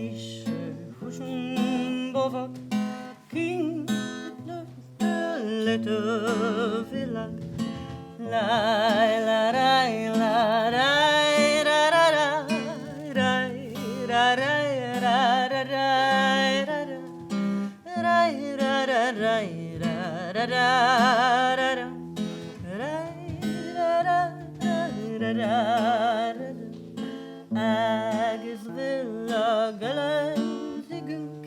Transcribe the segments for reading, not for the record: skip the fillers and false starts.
ich huschen bovak king little villa la la la la la la la la Agizvilla galazigünk,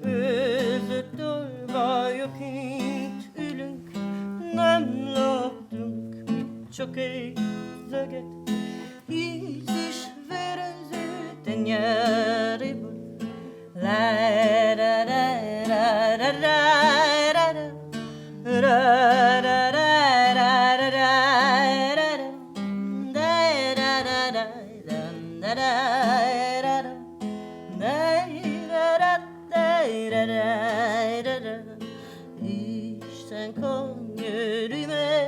őzöttől bajoként ülünk, nem loptunk csak egy zöget, íz is vérező tenyeréből. Isten könyörűme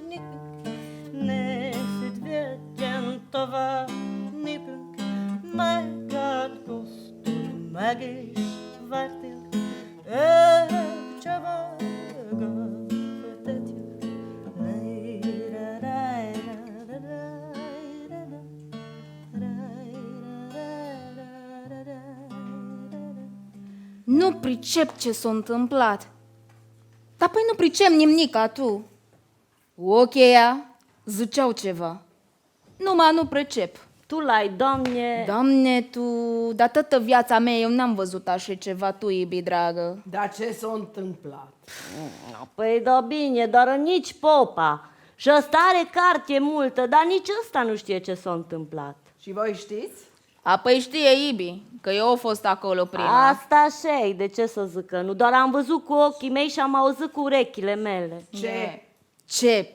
nékünk, ne szedvedjen tovább népünk, megátkoztunk, meg is vártunk, elcsavarga folytatjuk. Nu pricep ce s-a întâmplat. Dar păi nu pricep nimica tu. Ocheia ziceau ceva. Numai nu pricep. Tu l-ai, Doamne. Doamne, tu, dar toată viața mea eu n-am văzut așa ceva, tu, iubi dragă. Dar ce s-a întâmplat? Păi da bine, dar nici popa. Și ăsta are carte multă, dar nici ăsta nu știe ce s-a întâmplat. Și voi știți? Apoi știe, iubi, că eu au fost acolo prima. Asta așa de ce să zică, nu? Doar am văzut cu ochii mei și am auzit cu urechile mele. Ce? Ce?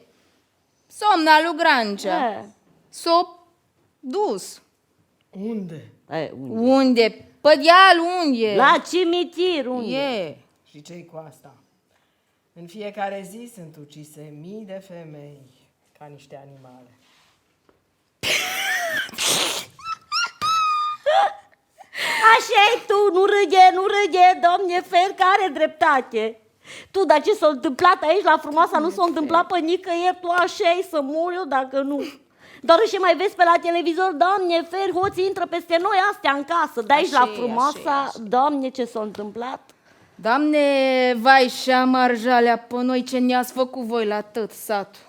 Somna lui Grancea. E. S-o dus. Unde? Unde? Pe deal unde? La cimitir, unde? E. Și ce-i cu asta? În fiecare zi sunt ucise mii de femei ca niște animale. Așa-i tu, nu râge, Doamne, Fer, că are dreptate. Tu, dar ce s-a întâmplat aici la Frumoasa nu s-a întâmplat pe nicăieri, tu așa-i să mor eu dacă nu. Doar și mai vezi pe la televizor, Doamne, Fer, hoții intră peste noi astea în casă. De aici la Așa e, Frumoasa, așa e. Doamne, ce s-a întâmplat? Doamne, vai și amarjalea pe noi ce ne-ați făcut voi la tot satul.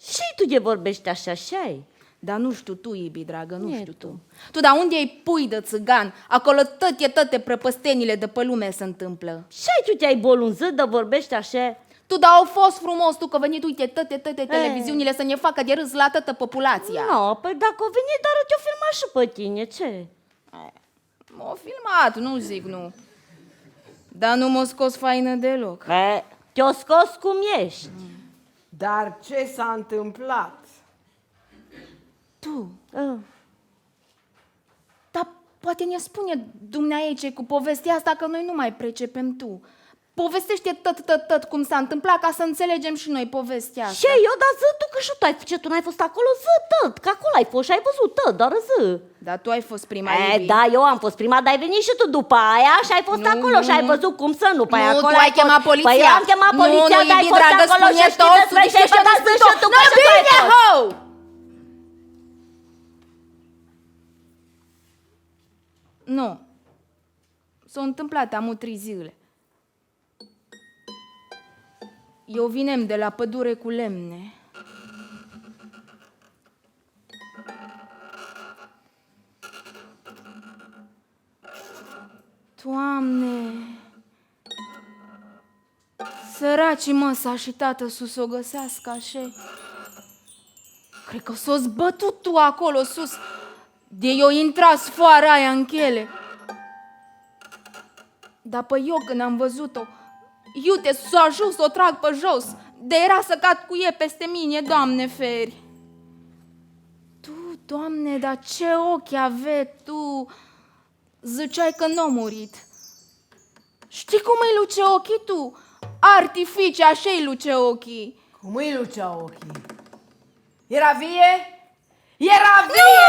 Și tu de vorbești așa-i? Dar nu știu tu, iubi, dragă, nu E știu tu. tu. Tu, dar unde ai pui de țigan? Acolo toate prăpăstenile de pe lume se întâmplă. Și tu te-ai bolunzit de vorbești așa? Tu, dar au fost frumos tu că venit, uite, toate televiziunile să ne facă de râs la toată populația. Nu, păi dacă o veni, dar te-o filma și pe tine, ce? M-au filmat, nu zic nu. Dar nu m-a scos faină deloc. Te-o scos cum ești. Dar ce s-a întâmplat? Tu, dar poate ne spune dumneavoastră ce cu povestea asta, că noi nu mai pricepem tu. Povestește tot cum s-a întâmplat ca să înțelegem și noi povestea asta. Și eu, dar zi tu că și tu ai, ce tu n-ai fost acolo, zi tot, că acolo ai fost și ai văzut tot, doar zi. Dar tu ai fost prima, iubi. Da, eu am fost prima, dar ai venit și tu după aia și ai fost Nu, acolo și ai nu. văzut cum să nu, pe Nu, acolo tu ai chemat poliția. Păi eu am chemat Nu, poliția, nu, dar ai iubi, fost dragă, acolo și spune știi tot, despre ce, zice dar și zi și tu, Nu, că și tu ai bine, fost. ho! Nu. S-a întâmplat amu 3 zile. Eu vinem de la pădure cu lemne. Doamne! Săracii măsa și tată sus o găsească așa. Cred că s-o zbătut tu acolo sus, de eu intra sfoara aia în chele. Dar pe eu când am văzut-o, iute, s-o ajuns să o trag pe jos, de era să cad cu e peste mine, Doamne feri. Tu, Doamne, dar ce ochi aveai tu, ziceai că n-a murit. Știi cum îi luce ochii tu? Artificii, așa-i luce ochii. Cum îi lucea ochii? Era vie? Era vie!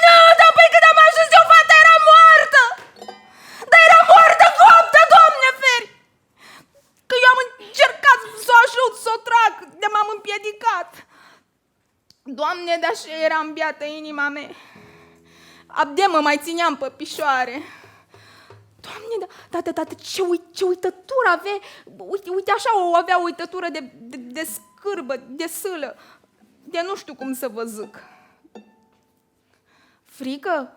Nu, dar păi când am ajuns eu, fata era moartă! așa era îmbiată inima mea. Abia mă mai țineam pe pișoare. Doamne, tată, ce uitătură avea. Uite așa o avea uitătură de scârbă, de sâlă. De nu știu cum să vă zic. Frică?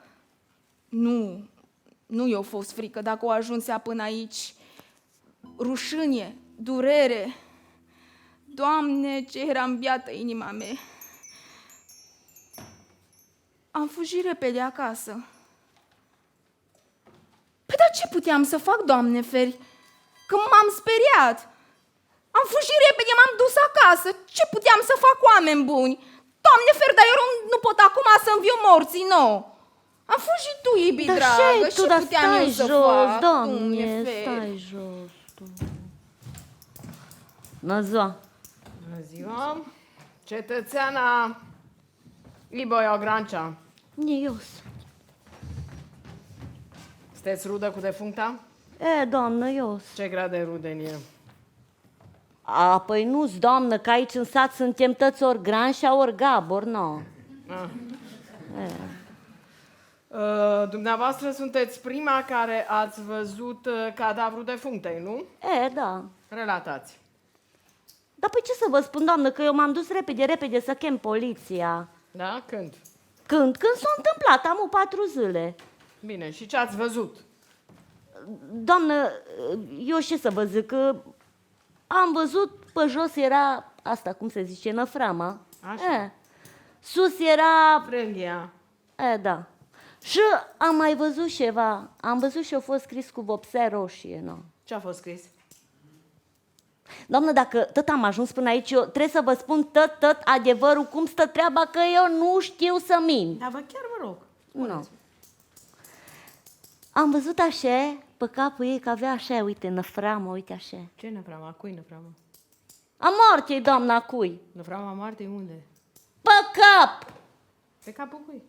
Nu i-a fost frică dacă o ajunsea până aici. Rușine, durere. Doamne, ce era îmbiată inima mea. Am fugit repede acasă. Păi dar ce puteam să fac, Doamne feri? Că m-am speriat. Am fugit repede, m-am dus acasă. Ce puteam să fac, oameni buni? Doamne feri, dar eu nu pot acum să înviu morții, nu. Am fugit tu, ibi, dragă. Ce puteam eu să fac, Doamne, feri? stai jos. Bună ziua. Bună ziua. Cetățeana Iboia Grancea. Nios. Sunteți rudă cu defuncta? Doamnă, Ios. Ce grad de rudenie? Păi nu-s, doamnă, că aici în sat suntem tăți ori Granșa, ori Gabor, nu. Dumneavoastră sunteți prima care ați văzut cadavrul defunctei, nu? Da. Relatați. Dar păi ce să vă spun, doamnă, că eu m-am dus repede să chem poliția. Da? Când? Când s-a întâmplat, am 4 zile. Bine, și ce ați văzut? Doamnă, eu ce să vă zic, că am văzut pe jos era, asta cum se zice, năframa. Așa. Sus era, Frânghia. da. Și am mai văzut ceva, am văzut și a fost scris cu vopsea roșie, nu? Ce a fost scris? Doamnă, dacă tot am ajuns până aici, eu trebuie să vă spun tot adevărul, cum stă treaba, că eu nu știu să mint. Da, chiar vă rog. Nu. Am văzut așa, pe capul ei, că avea așa, uite, năframă, uite așa. Ce năframa? Cui năframa? A moartei, doamna, cui? Năframa moartei unde? Pe cap! Pe capul cui?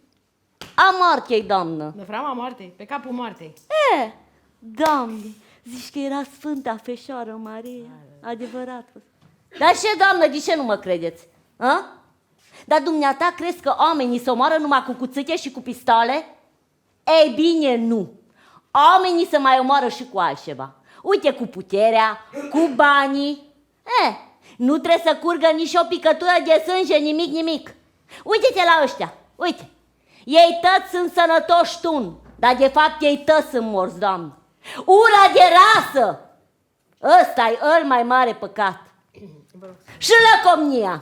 A moartei, doamnă. Năframa moartei? Pe capul moartei. Doamne, zici că era Sfânta Fecioară Maria, adevărat. Dar ce, doamnă, de ce nu mă credeți? Dar dumneata crezi că oamenii se omoară numai cu cuțite și cu pistole? Ei bine, nu. Oamenii se mai omoară și cu altceva. Uite, cu puterea, cu banii. Nu trebuie să curgă nici o picătură de sânge, nimic. Uite-te la ăștia, uite. Ei toți sunt sănătoși tun, dar de fapt ei toți sunt morți, doamnă. Ura de rasă! Ăsta-i îl mai mare păcat. Și lăcomnia.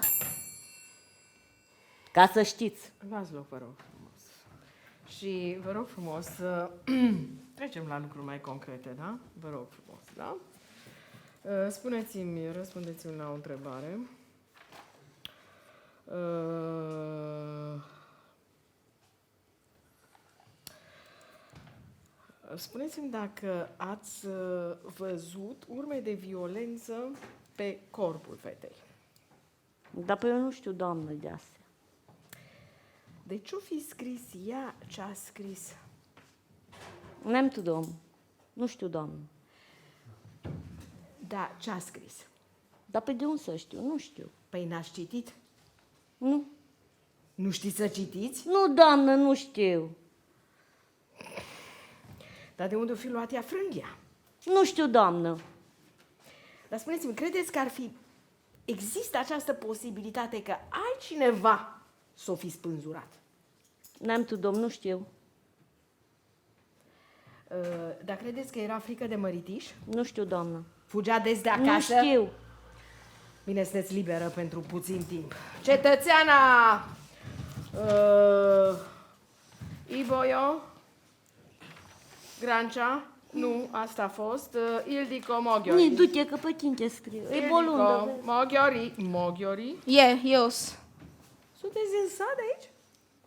Ca să știți. Luați loc, vă rog frumos. Și vă rog frumos să trecem la lucruri mai concrete, da? Vă rog frumos, da? Spuneți-mi, răspundeți-mi la o întrebare. Spuneți-mi dacă ați văzut urme de violență pe corpul fetei. Dar pe eu nu știu, doamnă, de astea. De ce-o fi scris ea ce a scris? N-am tu, domn. Nu știu, doamnă. Da, ce a scris? Dar pe de unde să știu? Nu știu. Păi n-ați citit? Nu. Nu știți să citiți? Nu, doamnă, nu știu. Dar de unde o fi luat ea frânghia? Nu știu, doamnă. Dar spuneți-mi, credeți că există această posibilitate că altcineva s-o fi spânzurat? N-am tu, domn, nu știu. Dar credeți că era frică de măritiș? Nu știu, doamnă. Fugea des de Nu acasă? știu. Bine, sunteți liberă pentru puțin timp. Cetățeana Iboio Grancea, nu, asta a fost, Ildiko Moghiori. Du-te că pe tine te scriu. E bolundă. Moghiori. Ios. Sunteți din sat de aici?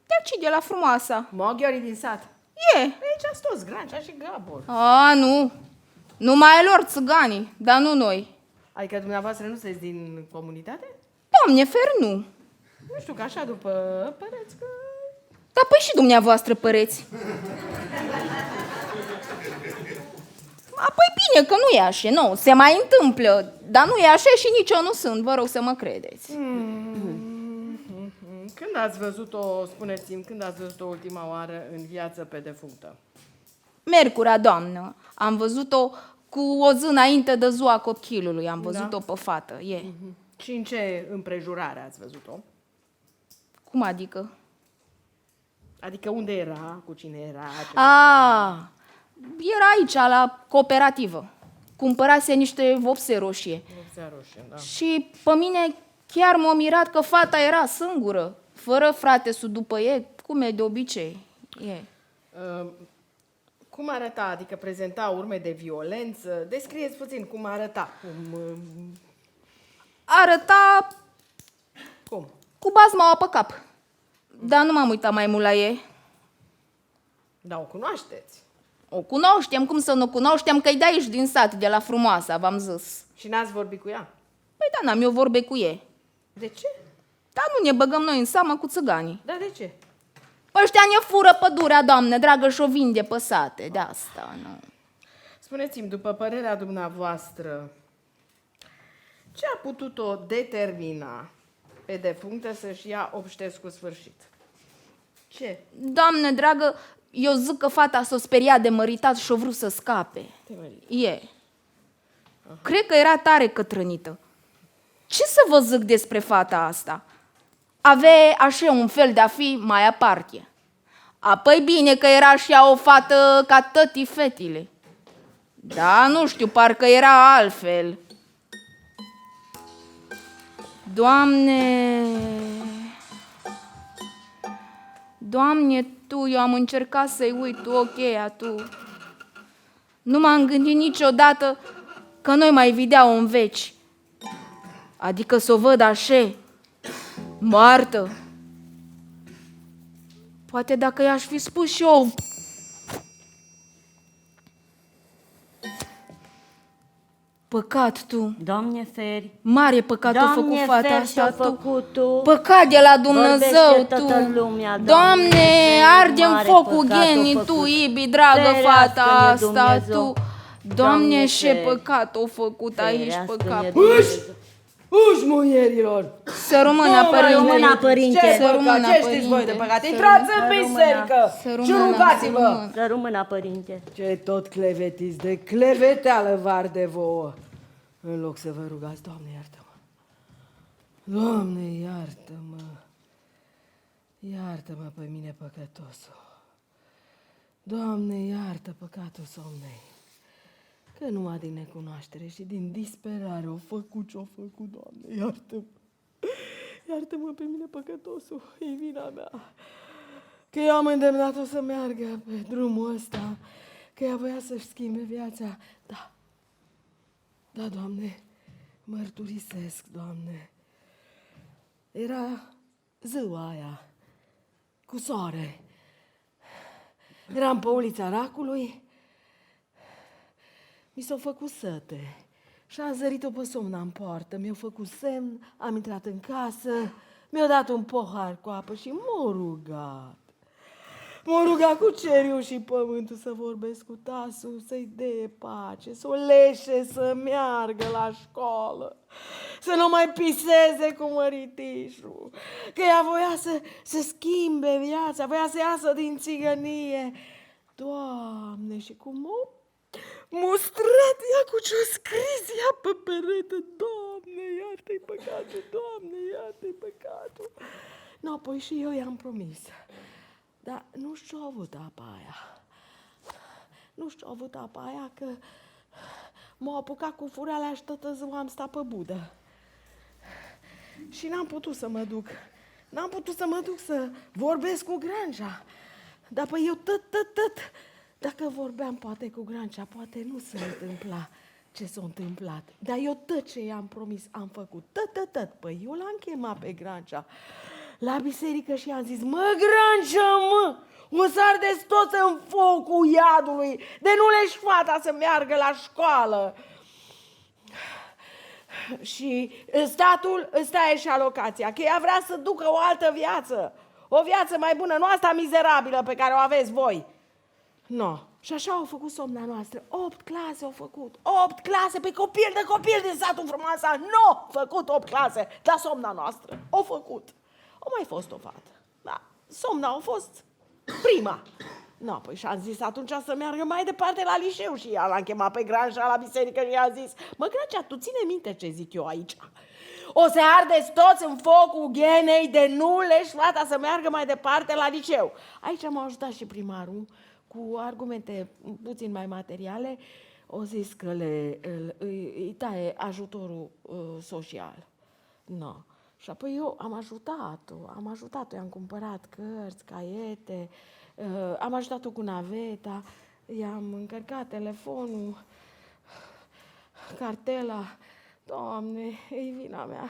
De aici, de la frumoasa. Moghiori din sat. Aici sunt toți, Grancea și Gabor. Nu. Numai lor țiganii, dar nu noi. Adică dumneavoastră nu sunteți din comunitate? Doamne, fer, nu. Nu știu, că așa după păreți că... Dar păi și dumneavoastră păreți. Apoi bine că nu e așa, nu, se mai întâmplă, dar nu e așa și nici eu nu sunt, vă rog să mă credeți. Când ați văzut-o, spuneți-mi, când ați văzut-o ultima oară în viață pe defunctă? Miercurea, doamnă, am văzut-o cu o zi înainte de ziua copilului, am văzut-o pe fată, e. Și în ce împrejurare ați văzut-o? Cum adică? Adică unde era, cu cine era? Ce Era aici, la cooperativă. Cumpărase niște vopse roșie. vopsea roșie, da. Și pe mine chiar m-a mirat că fata era singură, fără frate după ei, cum e de obicei. E. Cum arăta? Adică prezenta urme de violență? Descrieți puțin cum arăta. Arăta Cum? cu basmaua pe cap. Dar nu m-am uitat mai mult la ei. Da, o cunoașteți. O cunoștem, cum să nu cunoștem, că e de aici, din sat, de la Frumoasa, v-am zis. Și n-ați vorbit cu ea? Păi da, n-am eu vorbe cu ei. De ce? Dar nu ne băgăm noi în seamă cu țiganii. Da, de ce? Păi ăștia ne fură pădurea, doamne, dragă, și o vinde pe sate. De asta, nu. Spuneți-mi, după părerea dumneavoastră, ce a putut-o determina pe defunctă să-și ia obștescul sfârșit? Ce? Doamne, dragă, eu zic că fata s-o speria de măritat și-o vrut să scape. Te mărit. E. Cred că era tare cătrânită. Ce să vă zic despre fata asta? Avea așa un fel de a fi mai aparte. Apoi bine că era și ea o fată ca tătii fetile. Da, nu știu, parcă era altfel. Doamne... Doamne, Tu, eu am încercat să-i uit, Tu, ok, Tu. Nu m-am gândit niciodată că noi mai vedea-o în veci. Adică să o văd așa, moartă. Poate dacă i-aș fi spus și eu... Păcat, Tu. Doamne feri, Mare păcat a făcut Doamne fata feri asta, și-a Tu. făcut Tu. Păcat de la Dumnezeu, Vorbește Tu. toată lumea, Doamne, feri, arde-n mare focul păcat a ghenii, făcut. Tu, Ibi, dragă Ferească-ne fata asta, Dumnezeu. Tu. Doamne, ce feri. păcat o făcut aici pe Ferească-ne cap. Dumnezeu. Uși, muierilor! Să rămână, părinte. Rămână, părinte. Ce Să păcat? rămână, Ce știți voi de părinte. păcat? Să Intrați în rămână. biserică Să și rămână, rugați-vă! să rămână. Să rămână, părinte. Ce tot clevetiți, de cleveteală var de vouă. În loc să vă rugați, Doamne, iartă-mă. Doamne, iartă-mă. Iartă-mă pe mine, păcătosul. Doamne, iartă păcatul somnei. Că numai din necunoaștere și din disperare o făcut ce-o făcut, Doamne, iartă-mă. Iartă-mă pe mine, păcătosul, e vina mea. Că eu am îndemnat-o să meargă pe drumul ăsta, că ea voia să-și schimbe viața. Da, da, Doamne, mărturisesc, Doamne. Era ziua aia, cu soare. Eram pe ulița Racului, mi s-a făcut sete și am zărit-o pe somna în poartă. Mi-a făcut semn, am intrat în casă, mi-a dat un pohar cu apă și m-a rugat. M-a rugat cu ceriul și pământul să vorbesc cu tasul, să-i dea pace, să o leșe să meargă la școală, să nu mai piseze cu măritișul, că ea voia să schimbe viața, voia să iasă din țigănie. Doamne, și cum mustrat ea cu ce-o scris ea pe perete. Doamne, iartă-i păcatul, Doamne, iartă-i păcatul. No, apoi și eu i-am promis. Dar nu știu ce-a avut apa aia. Nu știu ce-a avut apa aia, că m-a apucat cu fureala și toată ziua am stat pe budă. Și n-am putut să mă duc. N-am putut să mă duc să vorbesc cu Grancea. Dar păi eu tot. Dacă vorbeam poate cu Grancea, poate nu se întâmpla ce s-a întâmplat. Dar eu tot ce i-am promis am făcut. Tot. Păi eu l-am chemat pe Grancea la biserică și i-am zis: mă, Grancea, mă, o să ardeți toți în focul iadului, de nu leși fata să meargă la școală. Și statul îți taie și alocația, că ea vrea să ducă o altă viață, o viață mai bună, nu asta mizerabilă pe care o aveți voi. No. Și așa au făcut somna noastră. 8 clase au făcut. 8 clase pe copil din satul Frumoasa. Nu au făcut 8 clase, dar somna noastră. Au făcut. a mai fost o fată. Da, Somna a fost prima. No, păi și-am zis atunci să meargă mai departe la liceu și ea l-am chemat pe Granșa la biserică și i-a zis: mă, Grancea, tu ține minte ce zic eu aici. O să ardeți toți în focul ghenei de nu leși fata să meargă mai departe la liceu. Aici m-a ajutat și primarul cu argumente puțin mai materiale. O zis că îi taie ajutorul social. No. Și apoi eu am ajutat-o, i-am cumpărat cărți, caiete, am ajutat-o cu naveta, i-am încărcat telefonul, cartela. Doamne, e vina mea.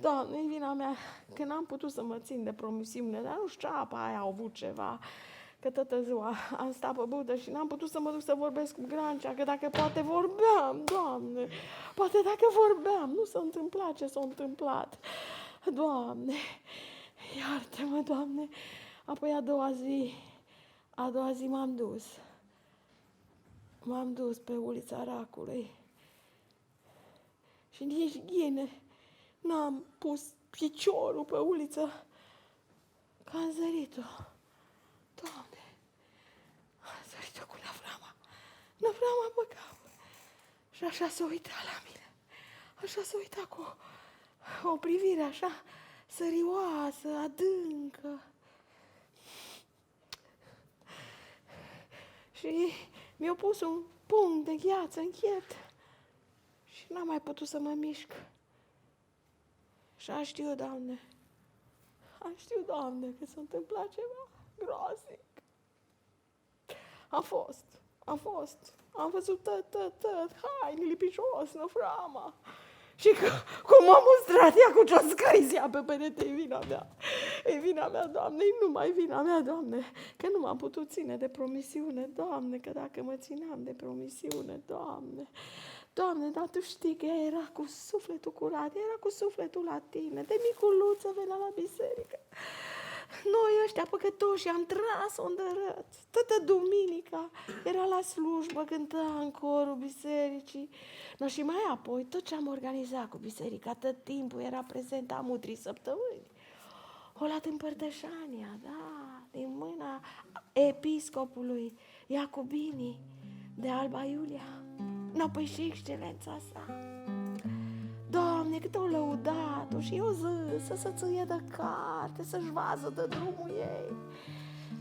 Doamne, e vina mea că n-am putut să mă țin de promisiune, dar nu știu, ceapa aia a avut ceva. Că toată ziua am stat pe budă și n-am putut să mă duc să vorbesc cu Grancea, că dacă poate vorbeam, Doamne, poate dacă vorbeam, nu s-a întâmplat ce s-a întâmplat. Doamne, iartă-mă, Doamne. Apoi a doua zi m-am dus pe ulița Racului și nici ghine n-am pus piciorul pe uliță, că am zărit-o. Doamne, am zărit-o cu Năvrama pe cap. Și așa se uita la mine. Așa se uita cu o privire așa sărioasă, adâncă. Și mi-a pus un pumn de gheață în piept și n-am mai putut să mă mișc. Și am știut, Doamne, că s-a întâmplat ceva groaznic. Am văzut tot, hainele pe jos, Năvrama. Și cum m-a mustrat ea cu ce-o scris ea pe perete, e vina mea. E vina mea, Doamne, e numai vina mea, Doamne, că nu m-am putut ține de promisiune, Doamne, că dacă mă țineam de promisiune, Doamne, dar tu știi că ea era cu sufletul curat, era cu sufletul la tine, de miculuță venea la biserică. Noi ăștia păcătoși am tras-o în dărăt. Toată duminica era la slujbă, cânta în corul bisericii. No, și mai apoi, tot ce am organizat cu biserica, tot timpul era prezent, am 3 săptămâni. O luat împărtășania, da, din mâna episcopului Iacobini de Alba Iulia. No, păi și excelența sa. Doamne, cât o lăudat-o și eu zis să ție de carte, să-și vază de drumul ei.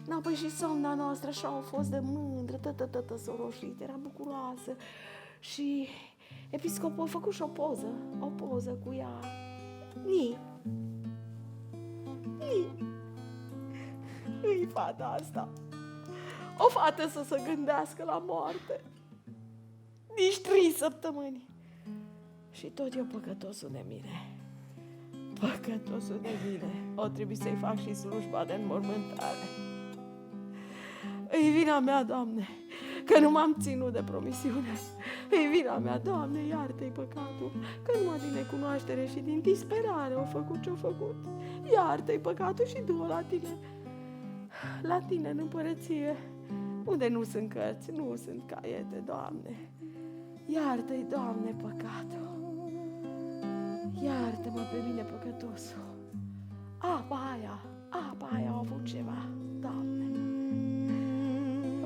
No, păi și Somna noastră așa a fost de mândră, tătă soroșită, era bucuroasă. Și episcopul a făcut și o poză cu ea. Nu-i fata asta. O fată să se gândească la moarte. Nici 3 săptămâni. Și tot eu păcătosul de mine. O trebuie să-i fac și slujba de înmormântare. E vina mea, Doamne, că nu m-am ținut de promisiune. E vina mea, Doamne, iartă-i păcatul, că numai din necunoaștere și din disperare o făcut ce-o făcut. Iartă-i păcatul și du-o la tine în împărăție, unde nu sunt cărți, nu sunt caiete, Doamne. Iartă-i, Doamne, păcatul. Iartă-mă pe mine, păcătosul. Apa aia a avut ceva, Doamne.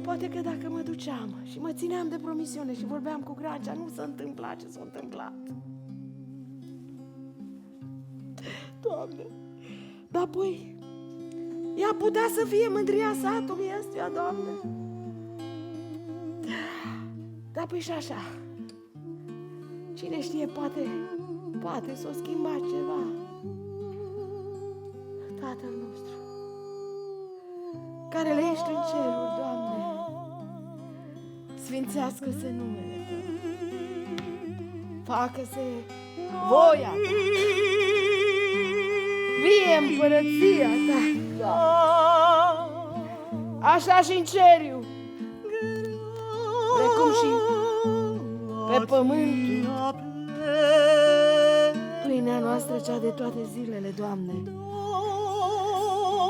Poate că dacă mă duceam și mă țineam de promisiune și vorbeam cu Grancea, nu s-a întâmplat ce s-a întâmplat. Doamne, dar apoi ea putea să fie mândria satului ăstuia, Doamne. Dar păi și așa, cine știe, poate s-o schimba ceva. Tatăl nostru, care le ești în ceruri, Doamne, sfințească-se numele Tău, facă-se voia Ta, vie împărăția Ta, Doamne, așa și în ceriu, precum și pe pământul. Pâinea noastră, cea de toate zilele, Doamne,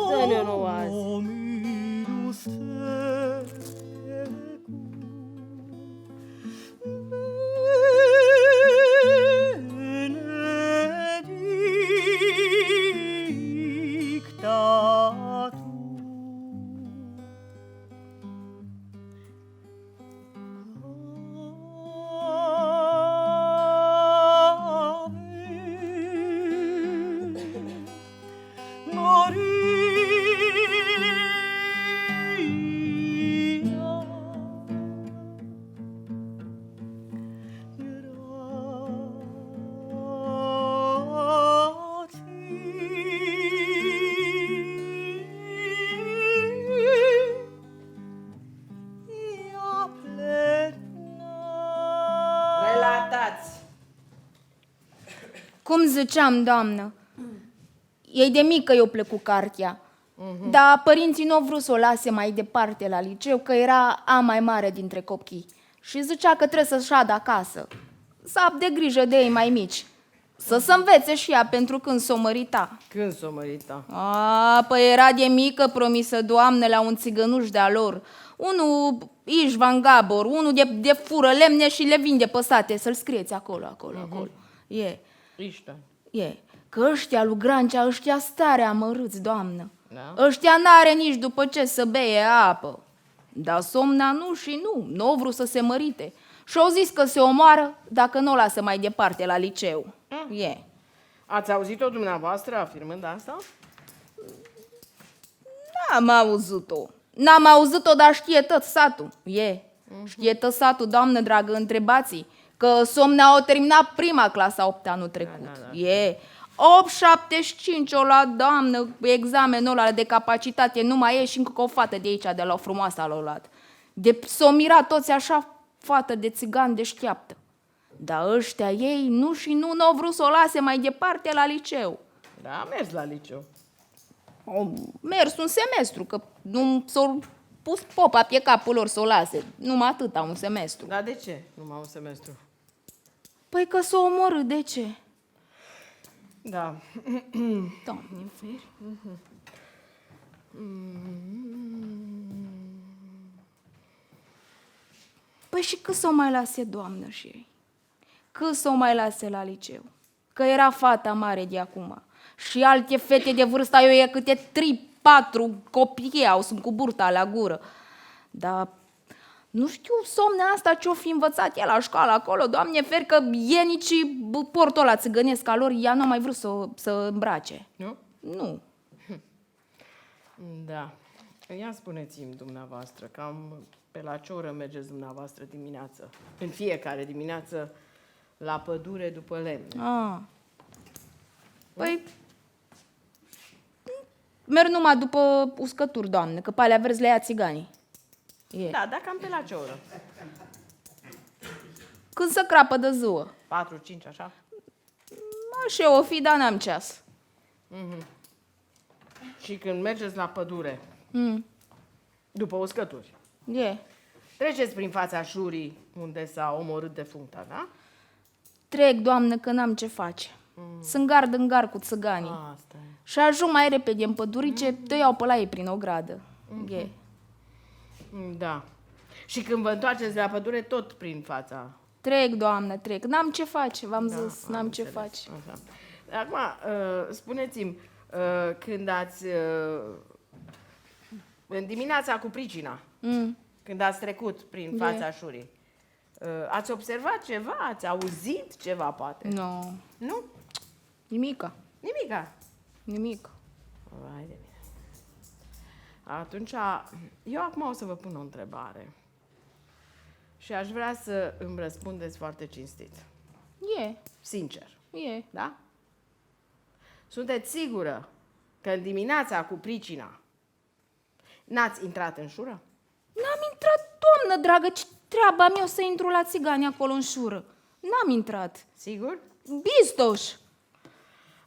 dă-ne-o nouă azi. Intrați! Cum ziceam, doamnă, ei de mică eu plec cu cartea. Dar părinții nu au vrut să o lase mai departe la liceu, că era a mai mare dintre copii. Și zicea că trebuie să-și șadă acasă. Să aibă de grijă de ei mai mici. Să se învețe și ea pentru când s-o mărita. Când s-o mărita? Păi era de mică promisă doamnă la un țigănuș de-a lor. Unul Ișvan Gabor, unul de fură lemne și le vinde păsate. Să-l scrieți acolo. Iștan. Că ăștia lui Grancea, ăștia stare amărâți, doamnă. Da? Ăștia n-are nici după ce să beie apă. Dar Somna nu și nu au vrut să se mărite. Și-au zis că se omoară dacă nu o lasă mai departe la liceu. Ați auzit-o dumneavoastră afirmând asta? N-am auzit-o, dar știe tot satul. Știe tot satul, doamnă dragă, întrebați-i. Că Somna o terminat prima clasa 8 anul trecut. 8,75 o la doamnă, examenul ăla de capacitate, nu mai e și încă o fată de aici, de la o frumoasă l-a luat. De s-o mira toți așa, fată de țigan deșteaptă. Dar ăștia ei nu au vrut să o lase mai departe la liceu. Da, a mers la liceu. Au mers un semestru, că nu s-au pus popa pe capul lor să o lase. Numai atâta, un semestru. Dar de ce numai un semestru? Păi că s-o omorât, de ce? Da. Doamne feri. Păi și cât s-o mai lase, doamnă, și ei? Cât s-o mai lase la liceu? Că era fata mare de acum. Și alte fete de vârsta eu e câte 3-4 copii au, sunt cu burta la gură. Dar nu știu Somnea asta ce-o fi învățat ea la școală acolo, doamne fer, că e nici portul ăla țigănesc al lor, ea nu a mai vrut să îmbrace. Nu? Nu. Da. Ia spuneți-mi dumneavoastră, cam pe la ce oră mergeți dumneavoastră dimineață? În fiecare dimineață la pădure după lemne. Păi, merg numai după uscături, doamne, că pe alea verzi le ia țiganii. Da, dar cam pe la ce oră? Când se crapă de ziua. 4-5, așa? Așa o fi, dar n-am ceas. Și când mergeți la pădure, după uscături, treceți prin fața șurii unde s-a omorât defuncta, da? Trec, doamnă, că n-am ce face. Sunt gard în gard cu țiganii. Asta e. Și ajung mai repede în pădurice, te iau pe la ei prin ogradă. Da. Și când vă întoarceți la pădure, tot prin fața. Trec, doamnă, trec. N-am ce face, v-am zis, n-am ce înțeles. face. Așa. Acum, spuneți-mi, când ați... în dimineața cu pricina, când ați trecut prin fața șurii, ați observat ceva? Ați auzit ceva, poate? Nu. Nu? Nimica. Nimica. Nimic. Vai de mine. Atunci, eu acum o să vă pun o întrebare. Și aș vrea să îmi răspundeți foarte cinstit. Sincer. Da? Sunteți sigură că în dimineața cu pricina n-ați intrat în șură? N-am intrat, doamnă dragă, ce treaba mea să intru la țigani acolo în șură? N-am intrat. Sigur? Bistoș.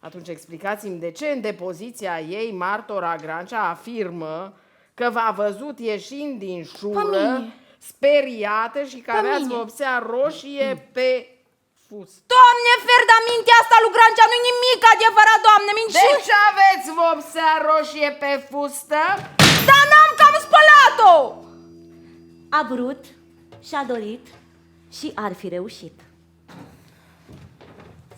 Atunci explicați-mi de ce în depoziția ei martora Grancea afirmă că v-a văzut ieșind din șură, speriată și că aveați vopsea roșie pe fust. Doamne fer, dar mintea asta lui Grancea nu-i nimic adevărat, doamne, De ce aveți vopsea roșie pe fustă? Dar n-am cam spălat-o! A vrut și-a dorit și ar fi reușit.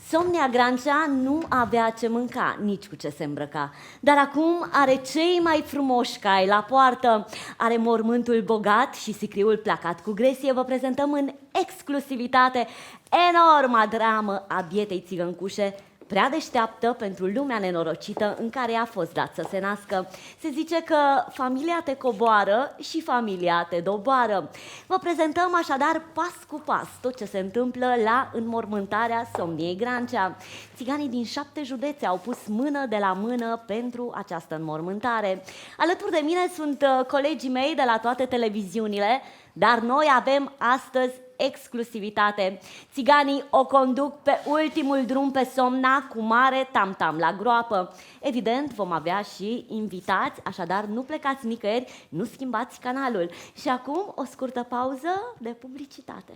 Somnia Grancea nu avea ce mânca, nici cu ce se îmbrăca, dar acum are cei mai frumoși cai la poartă, are mormântul bogat și sicriul placat cu gresie. Vă prezentăm în exclusivitate enorma dramă a bietei țigăncușe, prea deșteaptă pentru lumea nenorocită în care a fost dat să se nască. Se zice că familia te coboară și familia te doboară. Vă prezentăm așadar pas cu pas tot ce se întâmplă la înmormântarea Somniei Grancea. Țiganii din 7 județe au pus mână de la mână pentru această înmormântare. Alături de mine sunt colegii mei de la toate televiziunile. Dar noi avem astăzi exclusivitate. Țiganii o conduc pe ultimul drum pe Somna cu mare tam-tam la groapă. Evident, vom avea și invitați, așadar nu plecați nicăieri, nu schimbați canalul. Și acum o scurtă pauză de publicitate.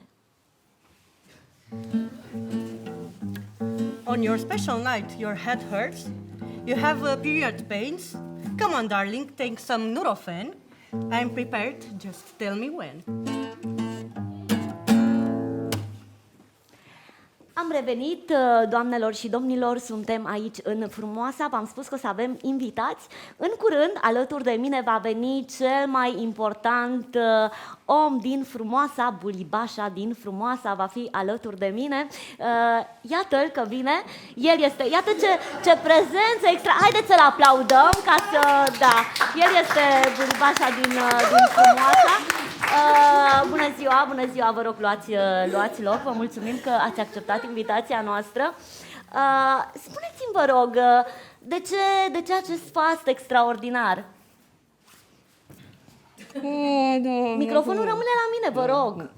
On your special night, your head hurts, you have period pains. Come on, darling, take some Nurofen. I'm prepared, just tell me when. Am revenit, doamnelor și domnilor, suntem aici în Frumoasa, v-am spus că o să avem invitați. În curând, alături de mine va veni cel mai important om din Frumoasa, Bulibașa din Frumoasa va fi alături de mine. Iată-l că vine, el este, iată ce prezență extra, haideți să-l aplaudăm ca să, da, el este Bulibașa din Frumoasa. Bună ziua, vă rog, luați loc, vă mulțumim că ați acceptat invitația noastră. Spuneți-mi, vă rog, de ce acest fast extraordinar? Microfonul rămâne la mine, vă rog.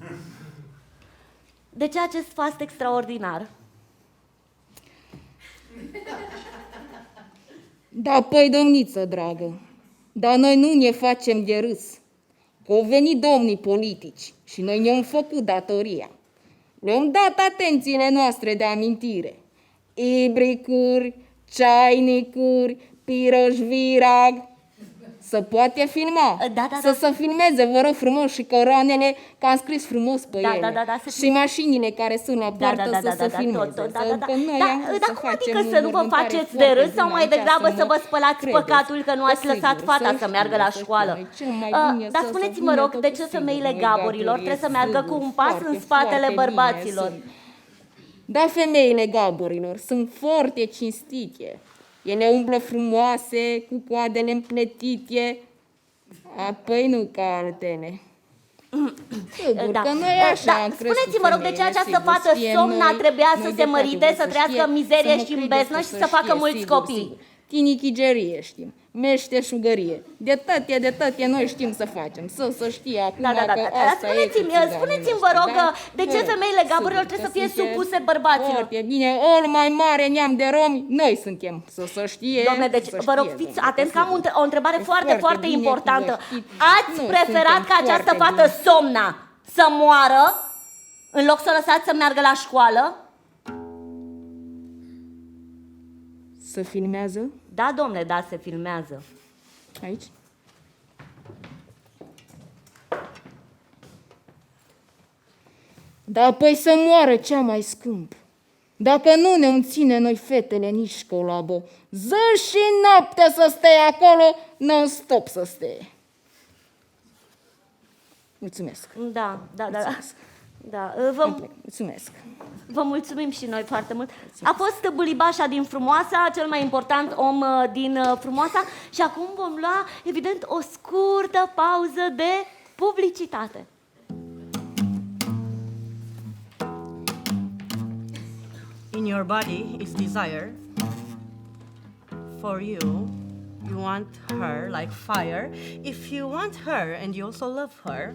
De ce acest fast extraordinar? Da, păi, domniță dragă, dar noi nu ne facem de râs. Că au venit domnii politici și noi ne-am făcut datoria. Le-am dat atențiile noastre de amintire. Ibricuri, ceainicuri, piroșvirag. Să poate filma. Da. Să se filmeze, vă rog frumos, și coroanele, că am scris frumos pe ele. Și mașinile care sunt la poartă să se filmeze. Dar cum adică să nu vă faceți de râs sau mai degrabă să vă spălați păcatul că nu ați lăsat fata să meargă la școală? Dar spuneți-mă, rog, de ce femeile gaborilor trebuie să meargă cu un pas în spatele bărbaților? Da, femeile gaborilor sunt foarte cinstite. Ele umblă frumoase, cu coadele împletite, apoi nu ca altele. Sigur că noi așa am crescut. Spuneți-mă, rog, de ce această fată Somna trebuia să se mărite, să trăiască în mizerie și în beznă și să facă mulți copii? Tinichigerie știm, meșteșugărie, de tătie noi știm să facem, să știe acum că asta e. Spuneți-mi, vă rog, de ce femeile gaborilor trebuie să fie supuse bărbaților? Foarte bine, ori mai mare neam de romi, noi suntem, să știe. Doamne, deci vă rog, fiți atenți că am o întrebare foarte importantă. Ați preferat ca această fată Somna să moară în loc să o lăsați să meargă la școală? Se filmează? Da, domnule, da, se filmează. Aici? Da, apoi să moară cea mai scump. Dacă nu ne ține noi fetele nici colabă, zi și noapte să stea acolo, non-stop să stea. Mulțumesc. Da. Mulțumesc. Da, mulțumesc. Vă mulțumim și noi foarte mult. A fost Bulibașa din Frumoasa, cel mai important om din Frumoasa și acum vom lua, evident, o scurtă pauză de publicitate. In your body is desire. For you, you want her like fire. If you want her and you also love her,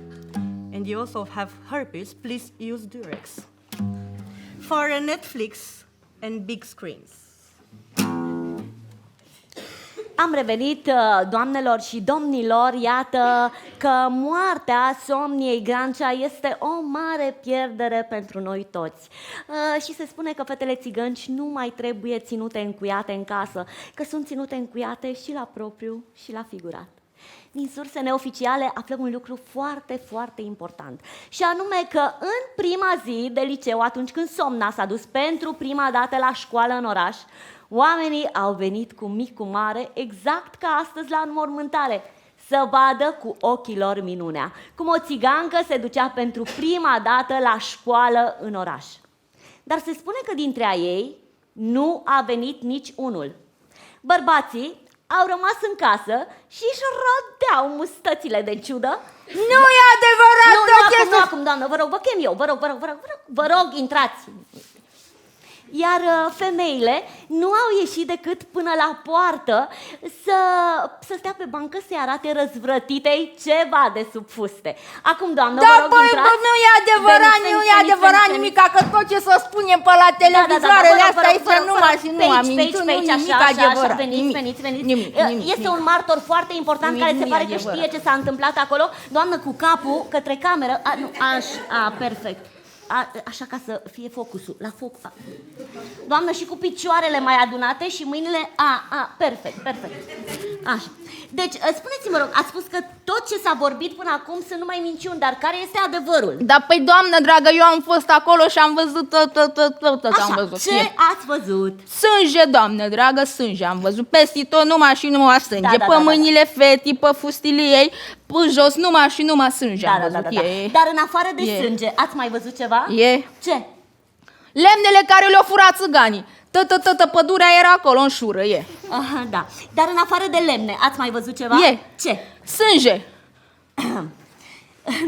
and you also have herpes, please use Durex. For Netflix and big screens. Am revenit, doamnelor și domnilor, iată că moartea Somniei Grancea este o mare pierdere pentru noi toți. Și se spune că fetele țigănci nu mai trebuie ținute încuiate în casă, că sunt ținute încuiate și la propriu și la figurat. Din surse neoficiale aflăm un lucru foarte important. Și anume că în prima zi de liceu, atunci când Somna s-a dus pentru prima dată la școală în oraș, oamenii au venit cu mic cu mare, exact ca astăzi la înmormântare, să vadă cu ochii lor minunea, cum o țigancă se ducea pentru prima dată la școală în oraș. Dar se spune că dintre ei nu a venit nici unul. Bărbații au rămas în casă și își rodeau mustățile de ciudă. Nu e adevărat! Nu acum, doamnă, vă rog, vă chem eu, vă rog, intrați. Iar femeile nu au ieșit decât până la poartă să stea pe bancă să-i arate răzvrătitei ceva de sub fuste. Acum, doamnă, Da, vă rog, băi, intrați. nu e adevărat, Veniți, nu veniți, e veniți, adevărat veniți, nimic, că tot ce să spunem pe la televizoarele astea aici nu mai și nu am nimic, nu e nimic adevărat. Veniți. Nimic. Este un martor foarte important Nimic care nu se e pare că adevărat. știe ce s-a întâmplat acolo. Doamnă, cu capul către cameră. Perfect. Așa ca să fie focusul. La foc. Doamnă, și cu picioarele mai adunate și mâinile. Perfect. Așa. Deci, spuneți-mă rog, ați spus că tot ce s-a vorbit până acum sunt numai minciuni, dar care este adevărul? Da, păi, doamnă dragă, eu am fost acolo și am văzut tot am Așa, văzut. ce ați văzut? Sânge, doamnă dragă, sânge am văzut. Peste tot numai sânge. Da, Pe mâinile fetii, pe fustile ei, pe jos, numai sânge am văzut. Da. Dar în afară de sânge, ați mai văzut ceva? Ce? Lemnele care le-au furat țiganii. Pădurea era acolo în șură, Da. Dar în afară de lemne, ați mai văzut ceva? Ce? Sânge.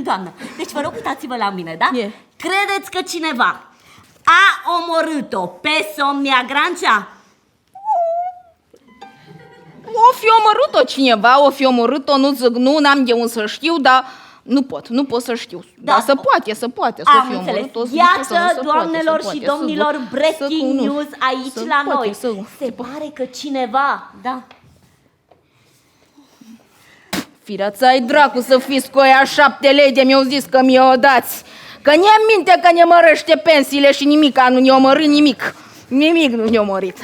Doamnă, deci vă rog, uitați-vă la mine, da? Credeți că cineva a omorât-o pe Somnia Grancea? O fi omorât-o cineva, o fi omorât-o, nu zic, n-am de unde să știu, dar nu pot să știu. Dar se poate să fi omorât-o. Iată, doamnelor și domnilor, breaking news aici la noi. Se pare că cineva, da. Firea-ți-ai dracu să fiți cu aia 7 lei de mi-au zis că mi-o dați. Că ne-am minte că ne mărește pensiile și nimica, nu ne-o omorât nimic. Nimic nu ne-o omorât.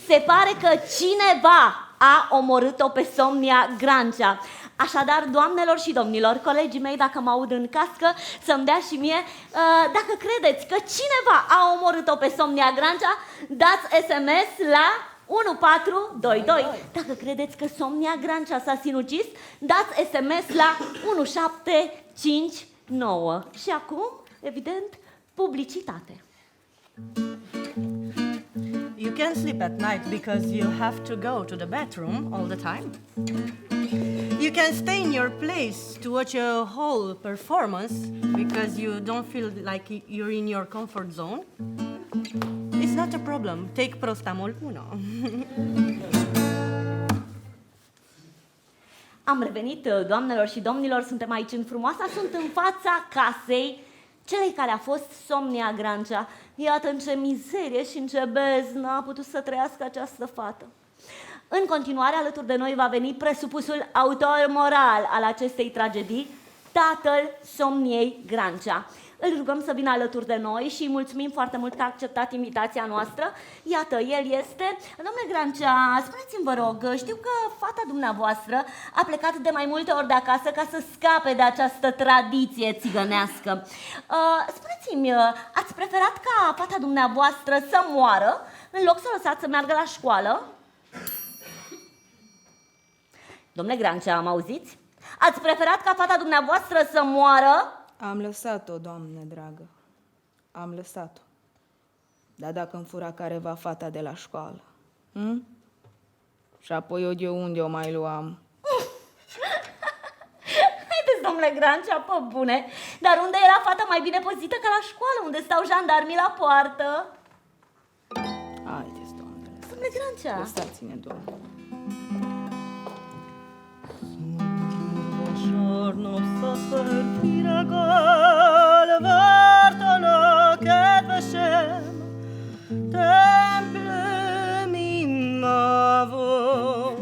Se pare că cineva a omorât-o pe Somnia Grancea. Așadar, doamnelor și domnilor, colegii mei, dacă mă aud în cască, să-mi dea și mie, dacă credeți că cineva a omorât-o pe Somnia Grancea, dați SMS la 1422. Dacă credeți că Somnia Grancea s-a sinucis, dați SMS la 1759. Și acum, evident, publicitate. You can sleep at night because you have to go to the bathroom all the time. You can stay in your place to watch a whole performance because you don't feel like you're in your comfort zone. It's not a problem. Take Prostamol 1. Am revenit, doamnelor și domnilor, suntem aici în frumoasa, sunt în fața casei celei care a fost Somnia Grancea. Iată în ce mizerie și în ce beznă a putut să trăiască această fată. În continuare, alături de noi va veni presupusul autor moral al acestei tragedii, tatăl Somniei Grancea. Îl rugăm să vină alături de noi și îi mulțumim foarte mult că a acceptat invitația noastră. Iată, el este... Domnule Grancea, spuneți-mi, vă rog, știu că fata dumneavoastră a plecat de mai multe ori de acasă ca să scape de această tradiție țigănească. Spuneți-mi, ați preferat ca fata dumneavoastră să moară în loc să o lăsați să meargă la școală? Domnule Grancea, am auziți? Ați preferat ca fata dumneavoastră să moară? Am lăsat-o, doamnă dragă. Am lăsat-o. Dar dacă îmi fura careva fata de la școală? Și apoi eu de unde o mai luam? Haideți, domnule Grancea, pe bune. Dar unde era fata mai bine păzită ca la școală, unde stau jandarmii la poartă? Haideți, doamne. Domnule Grancea. Lăsați-ne, doamne. Giorno sosfertire gol vertono kedvesem templum immavol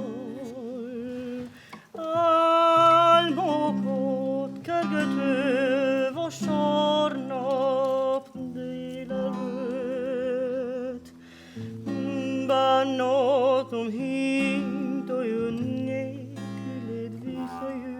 al mokot kergete voshornop dilalut banotum hinto yunne kilet visayu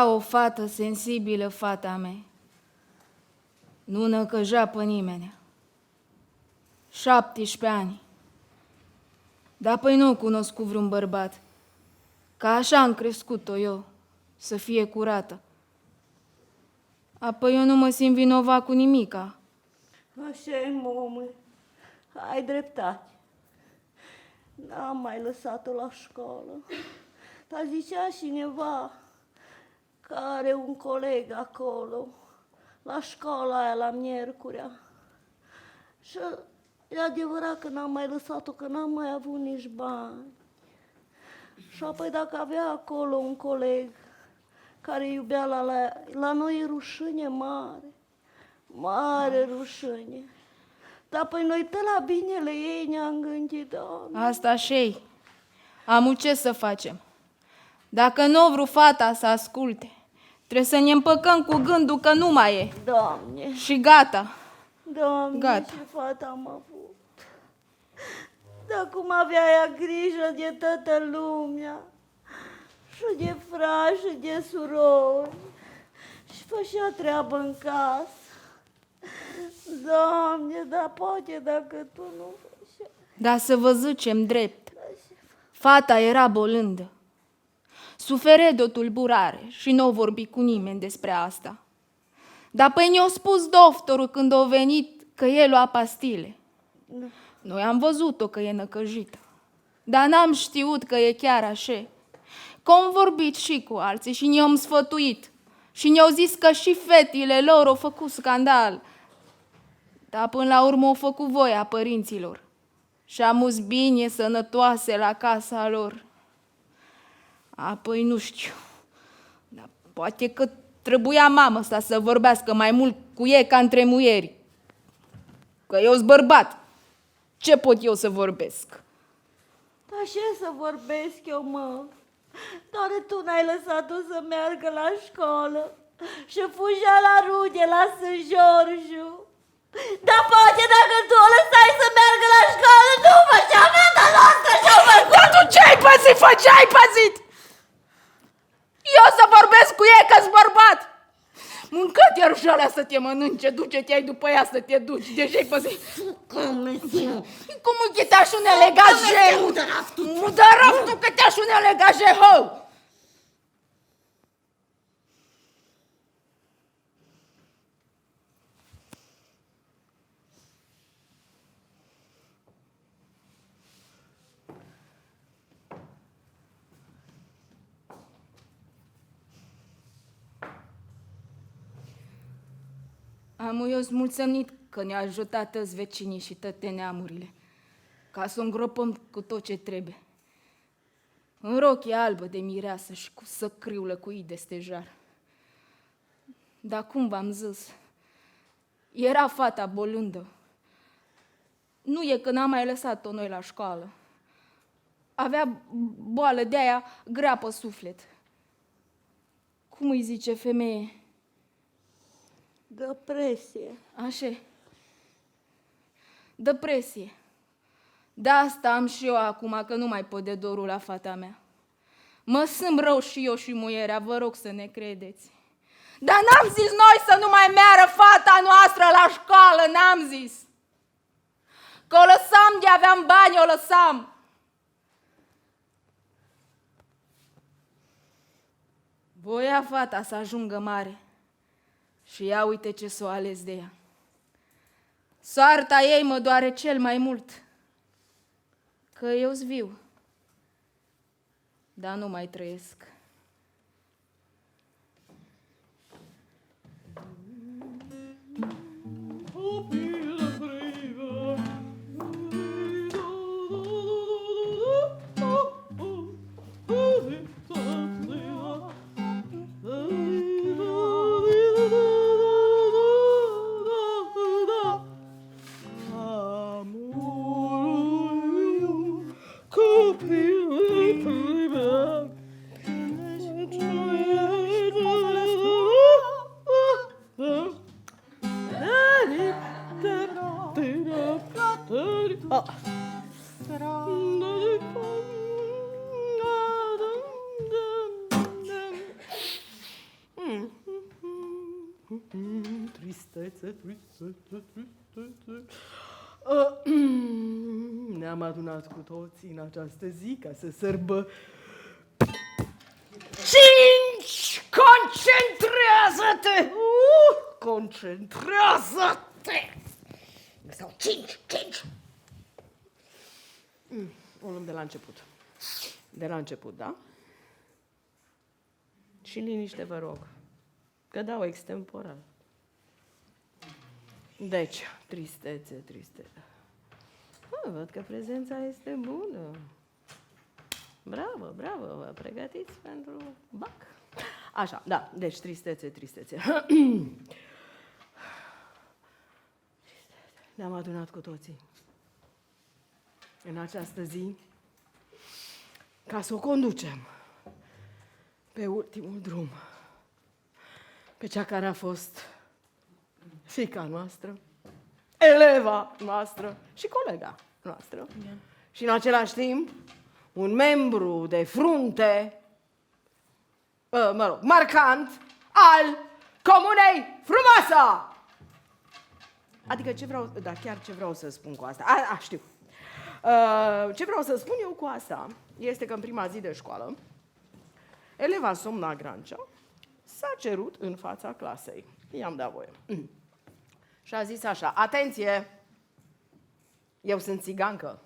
Era o fată sensibilă, fata mea. Nu năcăjea pe nimeni. 17 ani. Dar păi nu cunoscut vreun bărbat. Ca așa am crescut-o eu, să fie curată. Apoi eu nu mă simt vinovat cu nimica. Așa-i, mamă, ai dreptate. N-am mai lăsat-o la școală. Dar zicea cineva că are un coleg acolo, la școala aia, la Miercurea. Și e adevărat că n-am mai lăsat-o, că n-am mai avut nici bani. Și apoi dacă avea acolo un coleg care iubea la noi e rușine mare. Mare rușine. Dar păi noi pe la binele ei ne-am gândit, Doamne. Asta și am ce să facem. Dacă nu vreau fata să asculte, trebuie să ne împăcăm cu gândul că nu mai e. Doamne, Și gata. Doamne, Gata. ce fată am avut. Dar cum avea ea grijă de toată lumea, și de frați, și de surori, și făcea treabă în casă. Doamne, dar poate dacă Tu nu făcea. Dar să vă zicem drept, fata era bolândă. Sufere de o tulburare și nu o vorbi cu nimeni despre asta. Dar păi ne-a spus doctorul când a venit că el lua pastile. Noi am văzut-o că e năcăjită, dar n-am știut că e chiar așa. Că am vorbit și cu alții și ne-am sfătuit și ne-au zis că și fetile lor au făcut scandal. Dar până la urmă au făcut voia părinților și am us bine sănătoase la casa lor. Apoi nu știu, dar poate că trebuia mama asta să vorbească mai mult cu ei ca între muieri. Că eu-s bărbat. Ce pot eu să vorbesc? Dar ce să vorbesc eu, mă? Doar Tu n-ai lăsat-o să meargă la școală și fugea la rude, la Sân Georgiu. Dar poate dacă Tu o lăsai să meargă la școală, nu făcea fata noastră și-o făcut. Dar tu ce-ai păzit, fă, ce-ai păzit? Eu să vorbesc cu ei că-s bărbat. Mâncă-te iar să te mănânce, duce-te-ai după ea să te duci, deja ai păzit. Cum e te-aș unele gaje? Mudărăf tu că te-aș unele gaje, hău! Am eu mulțumit că ne-a ajutat toți vecinii și toate neamurile, ca să o îngropăm cu tot ce trebuie. În rochie albă de mireasă și cu săcriu lăcuit de stejar. Dar cum v-am zis, era fata bolândă. Nu e că n-am mai lăsat-o noi la școală. Avea boală de aia grea pe suflet. Cum îi zice femeie? Depresie. Așa. Depresie. De asta am și eu acum, că nu mai pot de dorul la fata mea. Mă simt rău și eu și muierea, vă rog să ne credeți. Dar n-am zis noi să nu mai meară fata noastră la școală, n-am zis. Că o lăsam de aveam bani, o lăsam. Voia fata să ajungă mare. Și ia uite ce s-o ales de ea. Soarta ei mă doare cel mai mult. Că eu-s viu, dar nu mai trăiesc. tristețe. Ne-am adunat cu toții în această zi ca să sărbă... 5! Concentrează-te! Concentrează-te! Sau 5! O luăm de la început. De la început, da? Și liniște, vă rog, că dau extemporal. Deci, tristețe. Văd că prezența este bună. Bravo, vă pregătiți pentru bac. Așa, da, deci tristețe. Ne-am adunat cu toții în această zi ca să o conducem pe ultimul drum, pe cea care a fost fiica noastră, eleva noastră și colega noastră. Și în același timp, un membru de frunte, marcant, al Comunei Frumoasă! Adică ce vreau să spun cu asta? Știu. Ce vreau să spun eu cu asta este că în prima zi de școală, eleva Somna Grancea s-a cerut în fața clasei. I-am dat voie. Și a zis așa: atenție, eu sunt țigancă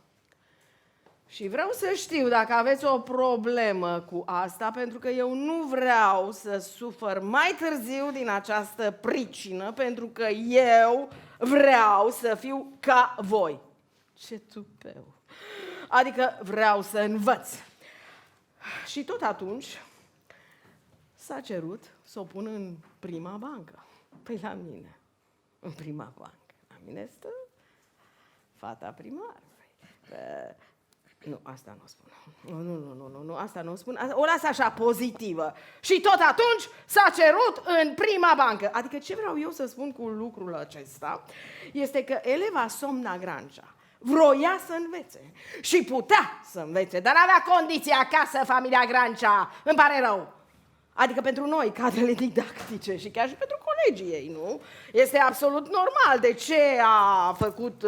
și vreau să știu dacă aveți o problemă cu asta, pentru că eu nu vreau să sufăr mai târziu din această pricină, pentru că eu vreau să fiu ca voi. Ce tupeu! Adică vreau să învăț. Și tot atunci s-a cerut să o pun în prima bancă. Păi la mine, în prima bancă. La mine stă fata primar. Nu, asta nu spun. Nu, asta nu spun. O las așa, pozitivă. Și tot atunci s-a cerut în prima bancă. Adică ce vreau eu să spun cu lucrul acesta este că eleva Somna Grancea vroia să învețe și putea să învețe, dar n-avea condiții acasă, familia Grancea. Îmi pare rău. Adică pentru noi, cadrele didactice și chiar și pentru colegii ei, nu? Este absolut normal. De ce a făcut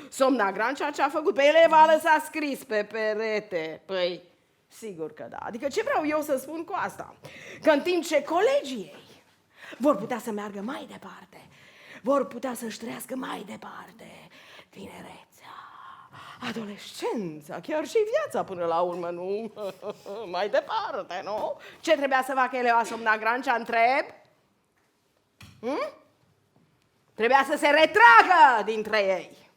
Somna Grancea ce a făcut? Pe eleva a lăsat scris pe perete. Păi, sigur că da. Adică ce vreau eu să spun cu asta? Că în timp ce colegii ei vor putea să meargă mai departe, vor putea să-și trăiască mai departe tinerețea, adolescența, chiar și viața până la urmă, nu? Mai departe, nu? Ce trebuia să facă eleva Somna Grancea, întreb? Trebuia să se retragă dintre ei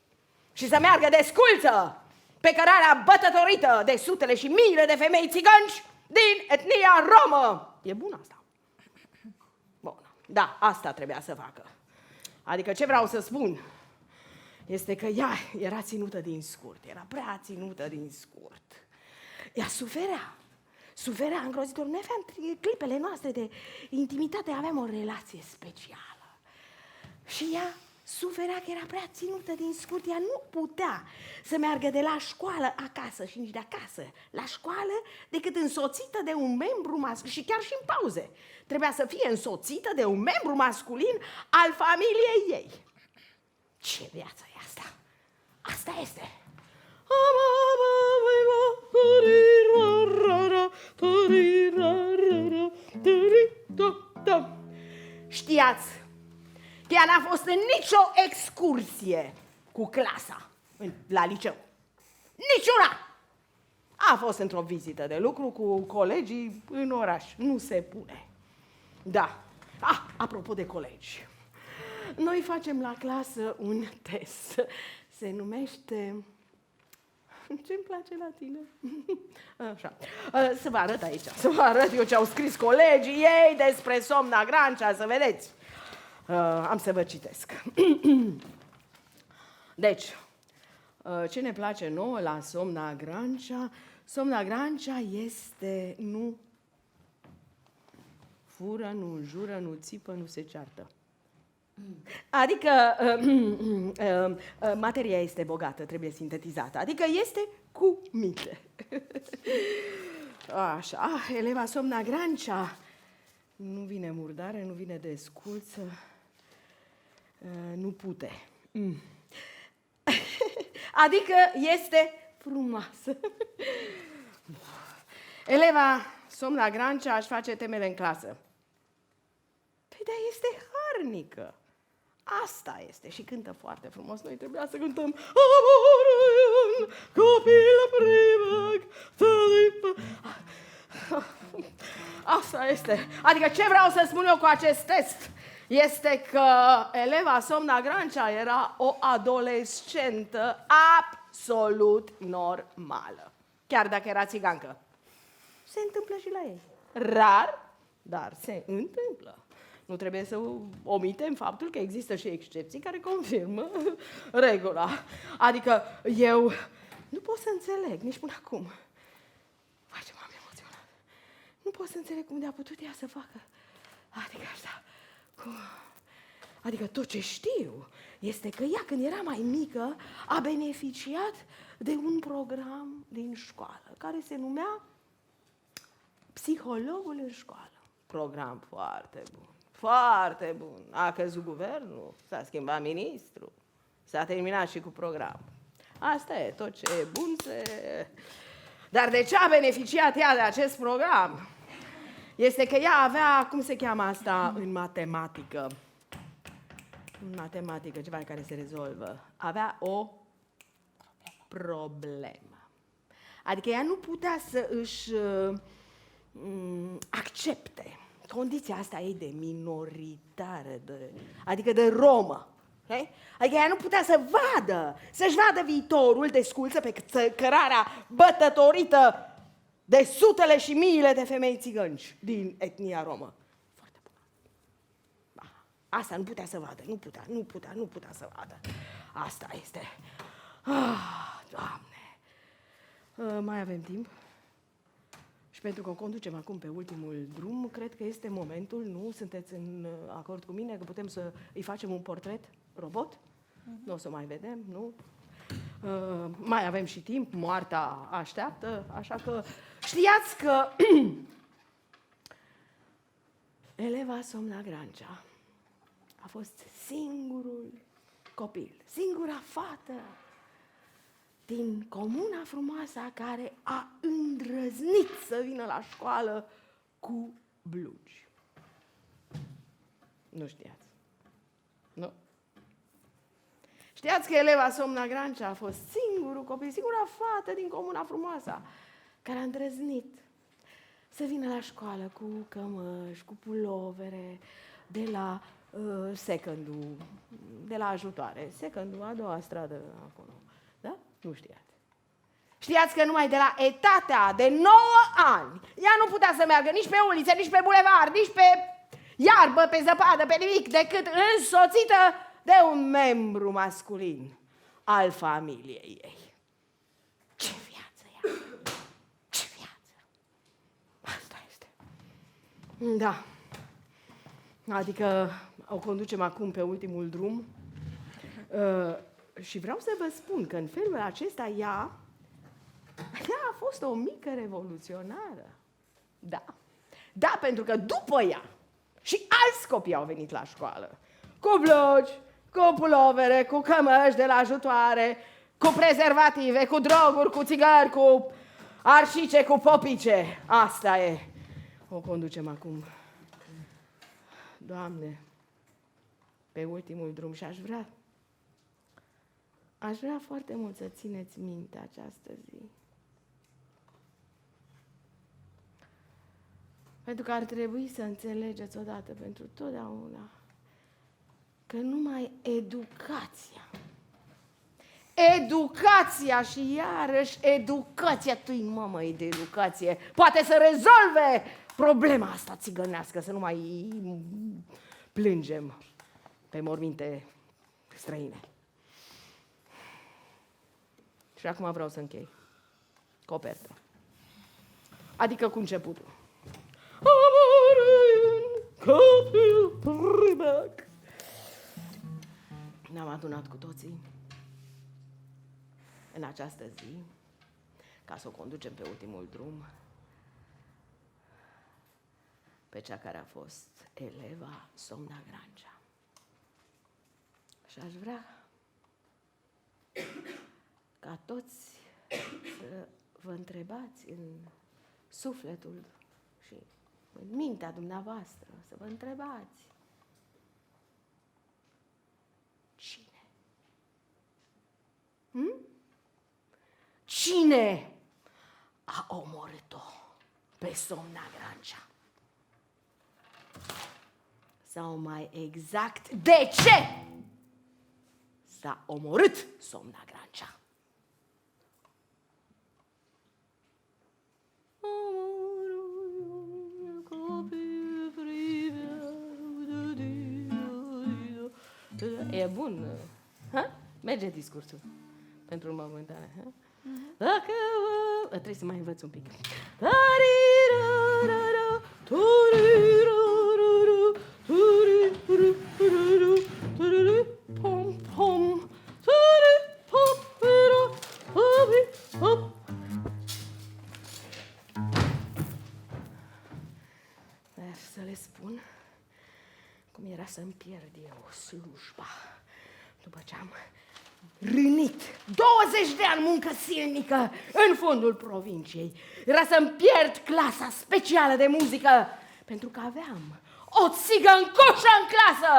și să meargă desculță pe cărarea bătătorită de sutele și miile de femei țigănci din etnia romă. E bun asta? Bun, da, asta trebuia să facă. Adică ce vreau să spun este că ea era ținută din scurt, era prea ținută din scurt. Ea suferea îngrozitor. Noi aveam clipele noastre de intimitate, aveam o relație specială. Și ea suferea că era prea ținută din scurt. Ea nu putea să meargă de la școală acasă și nici de acasă la școală decât însoțită de un membru masculin. Și chiar și în pauze trebuia să fie însoțită de un membru masculin al familiei ei. Ce viață e asta? Asta este. Știați că ea n-a fost în nicio excursie cu clasa la liceu. Niciuna! A fost într-o vizită de lucru cu colegii în oraș. Nu se pune. Da. Apropo de colegi. Noi facem la clasă un test. Se numește... Ce-mi place la tine? Așa. Să vă arăt aici. Să vă arăt eu ce au scris colegii ei despre Somna Grancea, să vedeți. Am să vă citesc. Deci, ce ne place nouă la Somna Grancea? Somna Grancea este... Nu fură, nu înjură, nu țipă, nu se ceartă. Adică materia este bogată, trebuie sintetizată. Adică este cu minte. Așa, eleva Somna Grancea nu vine murdară, nu vine desculță. Nu pute. Adică este frumoasă. Eleva Somna Grancea își face temele în clasă. Păi, dar este harnică. Asta este. Și cântă foarte frumos. Noi trebuia să cântăm copil primac. Asta este. Adică ce vreau să spun eu cu acest test este că eleva Somna Grancea era o adolescentă absolut normală. Chiar dacă era țigancă. Se întâmplă și la ei. Rar, dar se întâmplă. Nu trebuie să omitem faptul că există și excepții care confirmă regula. Adică eu nu pot să înțeleg nici până acum. Vai, ce m-am emoționat. Nu pot să înțeleg cum de-a putut ea să facă. Adică așa, cum... Adică tot ce știu este că ea, când era mai mică, a beneficiat de un program din școală care se numea Psihologul în școală. Program foarte bun. Foarte bun. A căzut guvernul, s-a schimbat ministru, s-a terminat și cu programul. Asta e, tot ce e bun se... Dar de ce a beneficiat ea de acest program? Este că ea avea, cum se cheamă asta în matematică? În matematică, ceva care se rezolvă. Avea o problemă. Adică ea nu putea să își accepte condiția asta ei de minoritară, adică de romă. Okay? Adică ea nu putea să vadă, să-și vadă viitorul desculță pe cărarea bătătorită de sutele și miile de femei țigănci din etnia romă. Foarte bună. Asta nu putea să vadă, nu putea să vadă. Asta este. Doamne! Mai avem timp? Și pentru că o conducem acum pe ultimul drum, cred că este momentul, nu? Sunteți în acord cu mine că putem să îi facem un portret robot? Nu o să mai vedem, nu? Mai avem și timp, moartea așteaptă, așa că știați că eleva Somna Grancea a fost singurul copil, singura fată din comuna frumoasă care a îndrăznit să vină la școală cu blugi. Nu știați? Nu? Știați că eleva Somna Grancea a fost singurul copil, singura fată din comuna frumoasă care a îndrăznit să vină la școală cu cămăși, cu pulovere, de la secondul, de la ajutoare. Secondul, a doua stradă acolo. Da? Nu știați. Știați că numai de la etatea de 9 ani ea nu putea să meargă nici pe ulițe, nici pe bulevard, nici pe iarbă, pe zăpadă, pe nimic, decât însoțită de un membru masculin al familiei ei. Ce viață ea! Ce viață! Asta este. Da. Adică o conducem acum pe ultimul drum și vreau să vă spun că în felul acesta ea a fost o mică revoluționară. Da. Da, pentru că după ea și alți copii au venit la școală. Cu blugi, cu pulovere, cu cămăși de la ajutoare, cu prezervative, cu droguri, cu țigări, cu arșice, cu popice. Asta e. O conducem acum. Doamne, pe ultimul drum și aș vrea foarte mult să țineți minte această zi. Pentru că ar trebui să înțelegeți odată pentru totdeauna că numai educația și iarăși educația, tu-i mamă, e de educație, poate să rezolve problema asta țigănească, să nu mai plângem pe morminte străine. Și acum vreau să închei. Copertă. Adică cu începutul. Copil primac. Ne-am adunat cu toții în această zi ca să o conducem pe ultimul drum pe cea care a fost eleva Somna Grancea. Și aș vrea ca toți să vă întrebați în sufletul și în mintea dumneavoastră, să vă întrebați cine? Cine a omorât-o pe Somna Grancea? Sau mai exact, de ce s-a omorât Somna Grancea? E bun, ha? Merge discursul pentru înmormântare, ha? Dacă trebuie să mai învăț un pic. Dar să le spun cum era să-mi pierd eu slujba după ce am rânit 20 de ani muncă silnică în fundul provinciei. Era să-mi pierd clasa specială de muzică pentru că aveam o țigăncoșă în clasă.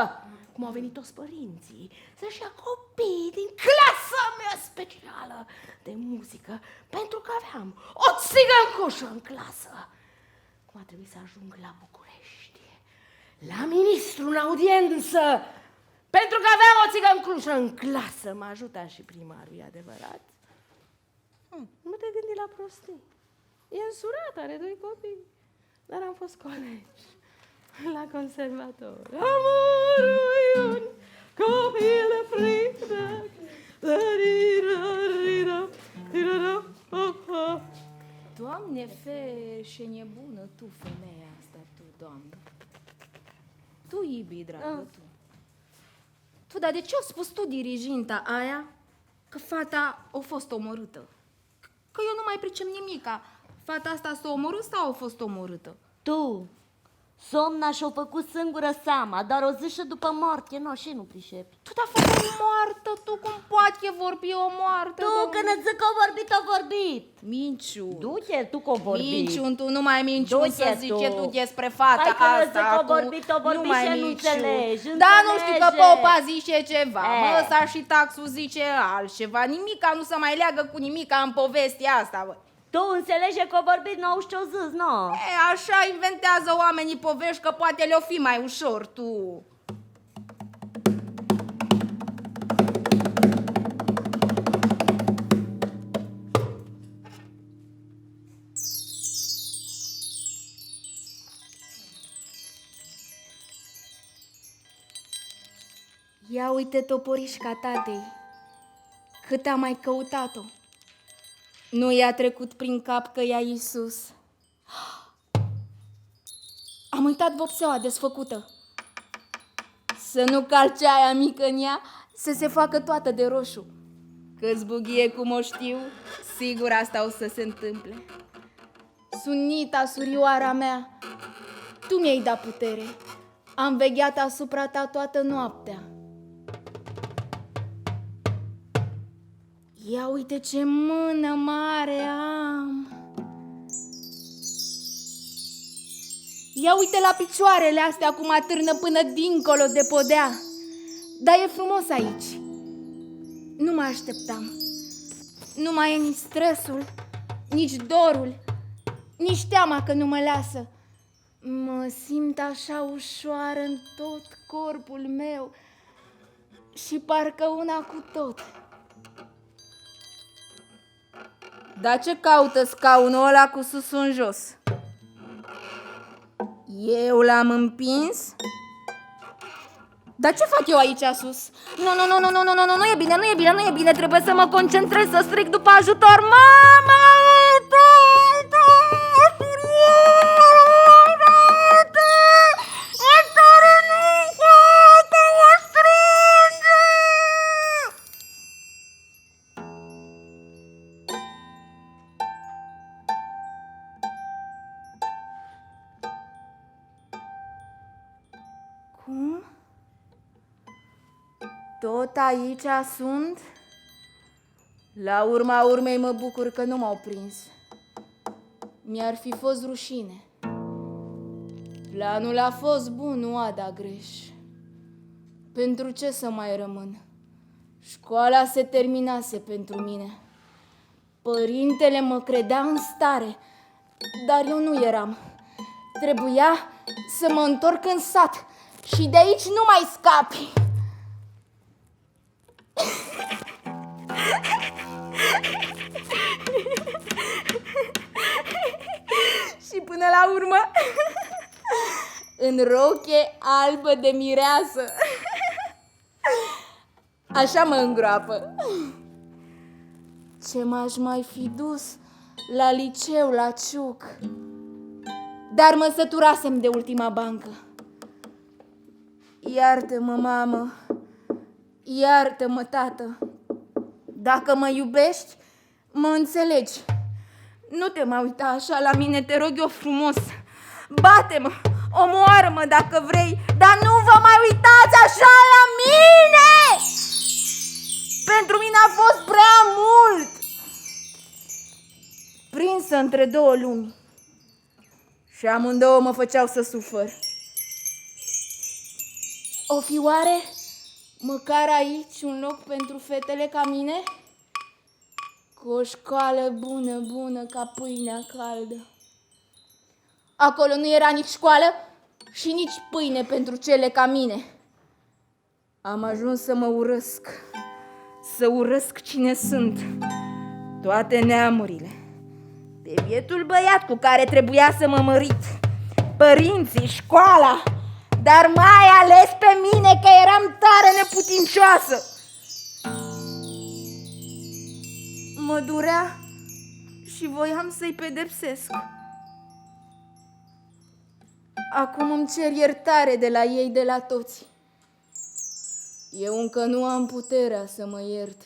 Cum au venit toți părinții să-și ia copii din clasa mea specială de muzică pentru că aveam o țigăncoșă în clasă. Cum a trebuit să ajung la București, la ministru în audiență, pentru că aveam o țigăncușă în clasă. Mă ajuta și primarul, e adevărat? Nu te gândi la prostii. E însurat, are 2 copii. Dar am fost colegi la conservator. Amorul e un copil de frică. Doamne ferește, bună tu, femeia asta, tu, Doamne. Tu, iubi, dragă, tu. Tu, dar de ce a spus tu, diriginta aia, că fata a fost omorâtă? Că eu nu mai pricep nimica. Fata asta s-a omorât sau a fost omorâtă? Tu, Somna și-o făcut singură seama, dar o zi și după moarte, nu, și nu pricepi. Tu, dar fata e moartă, tu, cum poate vorbi o moartă? Tu, când îți zic că o vorbit. Minciu. Du-te, tu că o vorbit. Minciun, tu nu mai minciun Du-te să zice tu. tu despre fata Hai că asta. zic că o tu vorbit nu mai și nu minciun. înțelegi, Da, nu știu că înțelege. popa zice ceva, E. măsa și taxul zice altceva, nimica nu se mai leagă cu nimica în povestea asta, bă. Tu înțelege că o vorbit, nu auzi ce-o zis, nu? E, așa inventează oamenii povești că poate le-o fi mai ușor, tu. Ia uite toporișca tatei, cât a mai căutat-o. Nu i-a trecut prin cap că ea Iisus. Am uitat vopseaua desfăcută. Să nu calce aia mică în ea, să se facă toată de roșu. Că-ți bughie cum o știu, sigur asta o să se întâmple. Sunita, surioara mea, tu mi-ai dat putere. Am vegheat asupra ta toată noaptea. Ia uite ce mână mare am. Ia uite la picioarele astea cum atârnă până dincolo de podea. Dar e frumos aici. Nu mă așteptam. Nu mai e nici stresul, nici dorul, nici teama că nu mă lasă. Mă simt așa ușoară în tot corpul meu și parcă una cu tot. Dar ce caută scaunul ăla cu susul în jos? Eu l-am împins? Dar ce fac eu aici sus? Nu e bine, nu e bine, nu e bine. Trebuie să mă concentrez, să strig după ajutor. Mama! Tot aici sunt? La urma urmei mă bucur că nu m-au prins. Mi-ar fi fost rușine. Planul a fost bun, nu a dat greș. Pentru ce să mai rămân? Școala se terminase pentru mine. Părintele mă credea în stare, dar eu nu eram. Trebuia să mă întorc în sat și de aici nu mai scapi. Și până la urmă, în roche albă de mireasă. Așa mă îngroapă. Ce m-aș mai fi dus la liceu, la Ciuc. Dar mă săturasem de ultima bancă. Iartă-mă, mamă, iartă-mă, tată. Dacă mă iubești, mă înțelegi. Nu te mai uita așa la mine, te rog eu frumos. Bate-mă, omoară-mă dacă vrei, dar nu vă mai uitați așa la mine! Pentru mine a fost prea mult! Prinsă între două lumi și amândouă mă făceau să sufăr. O fi oare măcar aici un loc pentru fetele ca mine? Cu o școală bună, bună ca pâinea caldă. Acolo nu era nici școală și nici pâine pentru cele ca mine. Am ajuns să mă urăsc, să urăsc cine sunt, toate neamurile, pe bietul băiat cu care trebuia să mă mărit, părinții, școala, dar mai ales pe mine că eram tare neputincioasă. Mă durea și voiam să-i pedepsesc. Acum îmi cer iertare de la ei, de la toți. Eu încă nu am puterea să mă iert.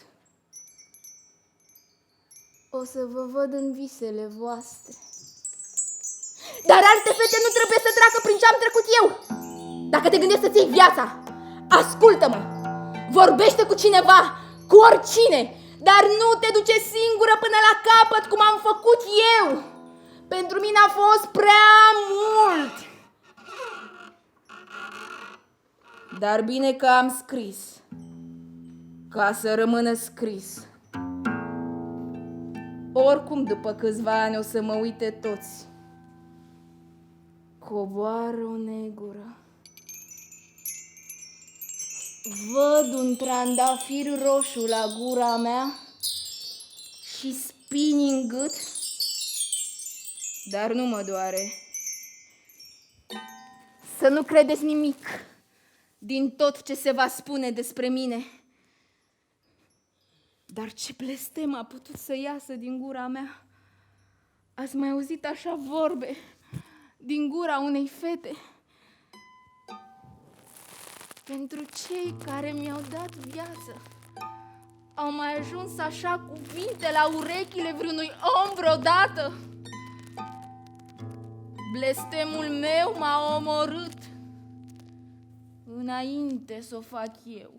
O să vă văd în visele voastre. Dar alte fete nu trebuie să treacă prin ce am trecut eu. Dacă te gândești să-ți iei viața, ascultă-mă. Vorbește cu cineva, cu oricine, dar nu te duce singură până la capăt cum am făcut eu. Pentru mine a fost prea mult. Dar bine că am scris, ca să rămână scris. Oricum, după câțiva ani o să mă uite toți. Coboară o negură. Văd un trandafir roșu la gura mea și spini în gât, dar nu mă doare. Să nu credeți nimic din tot ce se va spune despre mine. Dar ce blestem a putut să iasă din gura mea? Ați mai auzit așa vorbe din gura unei fete? Pentru cei care mi-au dat viață, au mai ajuns așa cuvinte la urechile vreunui om vreodată? Blestemul meu m-a omorât înainte să o fac eu.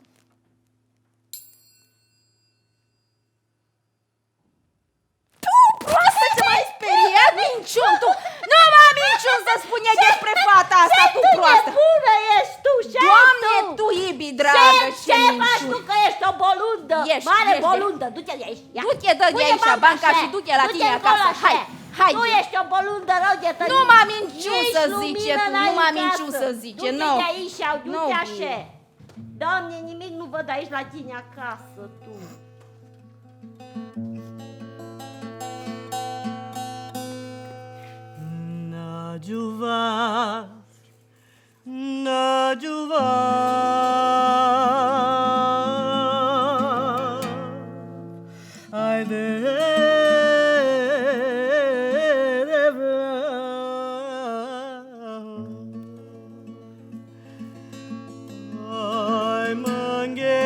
Tu, proastă, ce m-ai speriat? Minciun, tu! Nu m-am minciun să spune despre fata asta, tu, proastă! Ce bună ești tu, ce Doamne, tu? tu, Ibi, dragă, Ce faci tu că ești o bolundă? Mare bolundă, du-te de aici. Du-te de aici, banca și du-te la tine acasă. Hai, hai. Tu ești o bolundă rău de tărie. Nu m-am minciun să zice tu, nu m-am minciun să zice, nu. Du-te de aici, du-te Nu, așa. Doamne, nimic nu văd aici la tine acasă, tu. Najuvar, Najuvar, ai de vreau, ai mânghe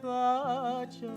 pacea.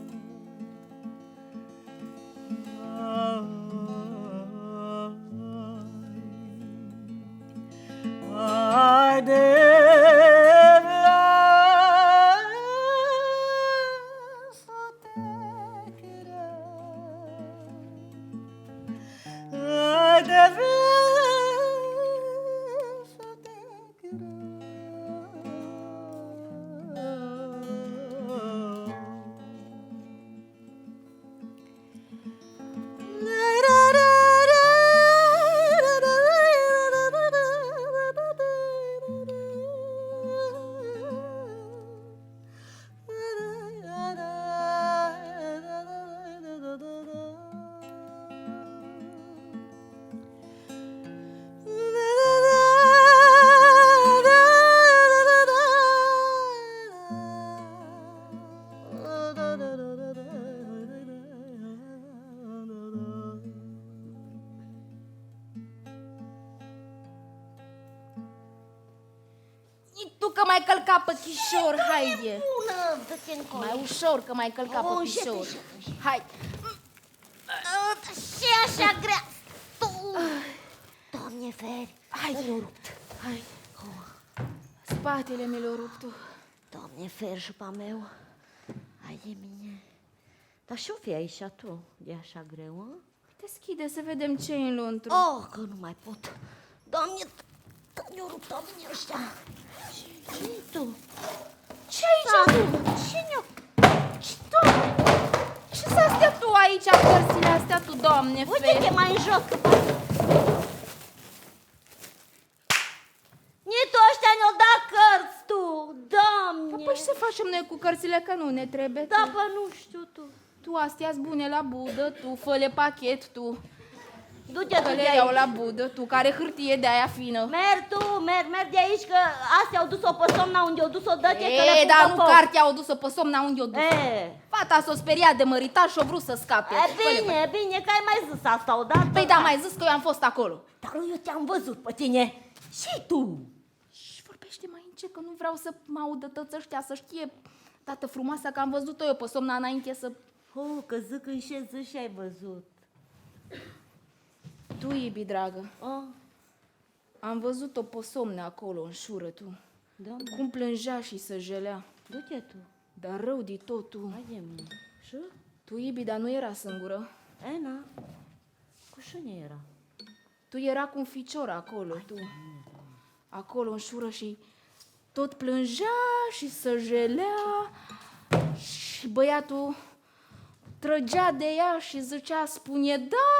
Tu că mai călca pe chișor, haide. Bună, dă-te încolo. Mai ușor că mai călca pe Încet, chișor. încet. Hai. Și așa grea. Doamne feri. Hai. Mi-a rupt. Hai. Spatele mi l-a rupt tu. Doamne feri și pa meu. Hai de mine. Dar și-o fi aici tu? E așa greu, a? Deschide să vedem ce e în lăuntru. Oh, că nu mai pot. Doamne, că mi-a rupt oamenii ăștia. Și tu? Ce aici tu? Cine-o? Ce să stea tu aici, cărțile astea tu, Doamne Uite feri? că mai în jos. Nici tu ăștia ne-o dat cărți tu, Doamne. Păi și să facem noi cu cărțile că nu ne trebuie? Da, tu? bă, nu știu tu. Tu astea bune la budă, tu fă-le pachet, tu. Du-te Că tu de le iau aici. la budă, tu, care hârtie de aia fină. Merg de aici că astea au dus-o pe somna unde au dus-o, dă-te că le E, pun dar pe nu foc. cartea au dus-o pe somna unde o dus. E, Fata s-o speriat de măritat și-o vrut să scape. bine, că ai mai zis asta odată. Păi da, mai zis că eu am fost acolo. Dar eu te-am văzut pe tine. Și tu. Și vorbește mai încet, că nu vreau să mă audă toți ăștia, să știe tată frumoasă că am văzut-o eu pe somna înainte să... Că zic în ce zi și ai văzut. Tu, iubi, dragă, Oh, am văzut-o pe somne acolo, în șură, tu. Doamne, Cum plângea și se jelea. du-te tu. Dar rău de tot, tu. Hai de mine. Și? Tu, iubi, dar nu era singură. Na. Cu cine era? Tu era cu un ficior acolo, tu. Acolo în șură și tot plângea și se jelea și băiatul trăgea de ea și zicea,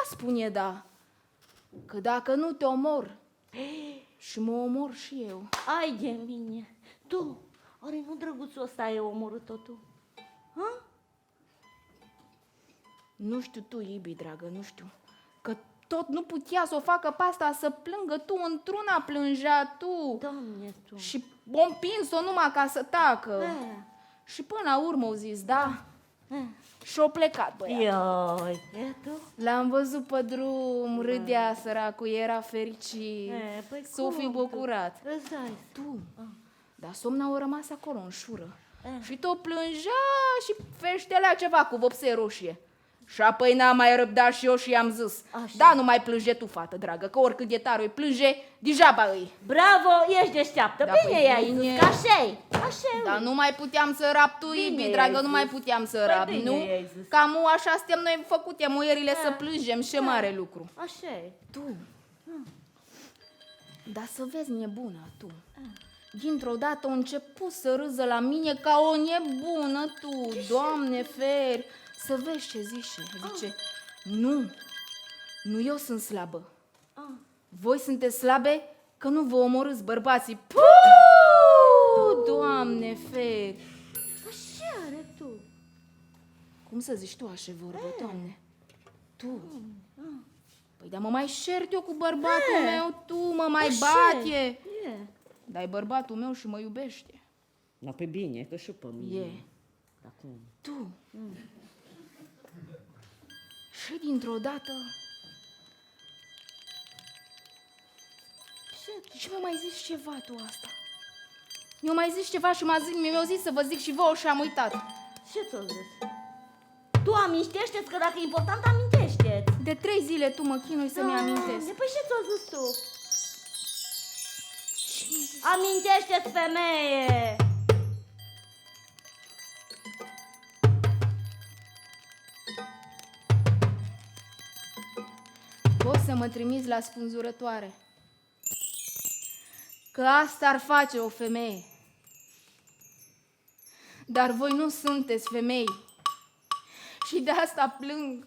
spune da, că dacă nu te omor și mă omor și eu. Ai de mine. Tu, oare nu drăguțul ăsta ai omorât-o tu? Ha? Nu știu tu, iubi, dragă, nu știu, că tot nu putea să o facă pe asta, să plângă tu, într-una plângea tu. Doamne, tu. Și o împins-o numai ca să tacă. Eh. Și până la urmă au zis da Eh. și au plecat băiatul. Ioi, e tu? L-am văzut pe drum, râdea săracul, era fericit, Păi s-o cum fi tu? bucurat. Îți dai. Tu, dar somna au rămas acolo în șură Eh. și tot plângea și feștelea ceva cu vopsea roșie. Și apoi n-am mai răbdat și eu și i-am zis, Așa. da, nu mai plânge tu, fată dragă, că oricât de tare îi plânge, degeaba îi. Bravo, ești deșteaptă. Da, Bine păi i-ai bine. zis, că așa-i. Așa-i. Dar nu mai puteam să rap tu, Bine iubi, i-ai dragă, nu zis. mai puteam să Păi rap, bine nu? i-ai zis. Cam așa suntem noi făcute, muierile, să plângem, ce mare lucru. Așa-i. Tu, dar să vezi nebuna, tu. Dintr-o dată a început să râză la mine ca o nebună, tu, Doamne feri. Să vezi ce zice. Zice, nu eu sunt slabă. Voi sunteți slabe că nu vă omorâți bărbații. Puuu, Doamne feri. Așa are tu. Cum să zici tu așa vorbă, Doamne? Tu. Păi dar mă mai șert eu cu bărbatul meu, tu mă mai bate. E. Dar e bărbatul meu și mă iubește. No, pe bine, că și pe mine. E. Dar cum? Tu. Și dintr-o dată... Și mi-a mai zis ceva tu asta. Mi-a mai zis ceva și mi-a zis să vă zic și vouă și am uitat. Ce ți-o zis? Tu amintește-ți că dacă e important, amintește-ți. De 3 zile tu mă chinui să-mi amintesc. Păi ce ți-o zis tu? Amintește-ți, femeie! Poți să mă trimiți la spânzurătoare. Că asta ar face o femeie. Dar voi nu sunteți femei. Și de asta plâng.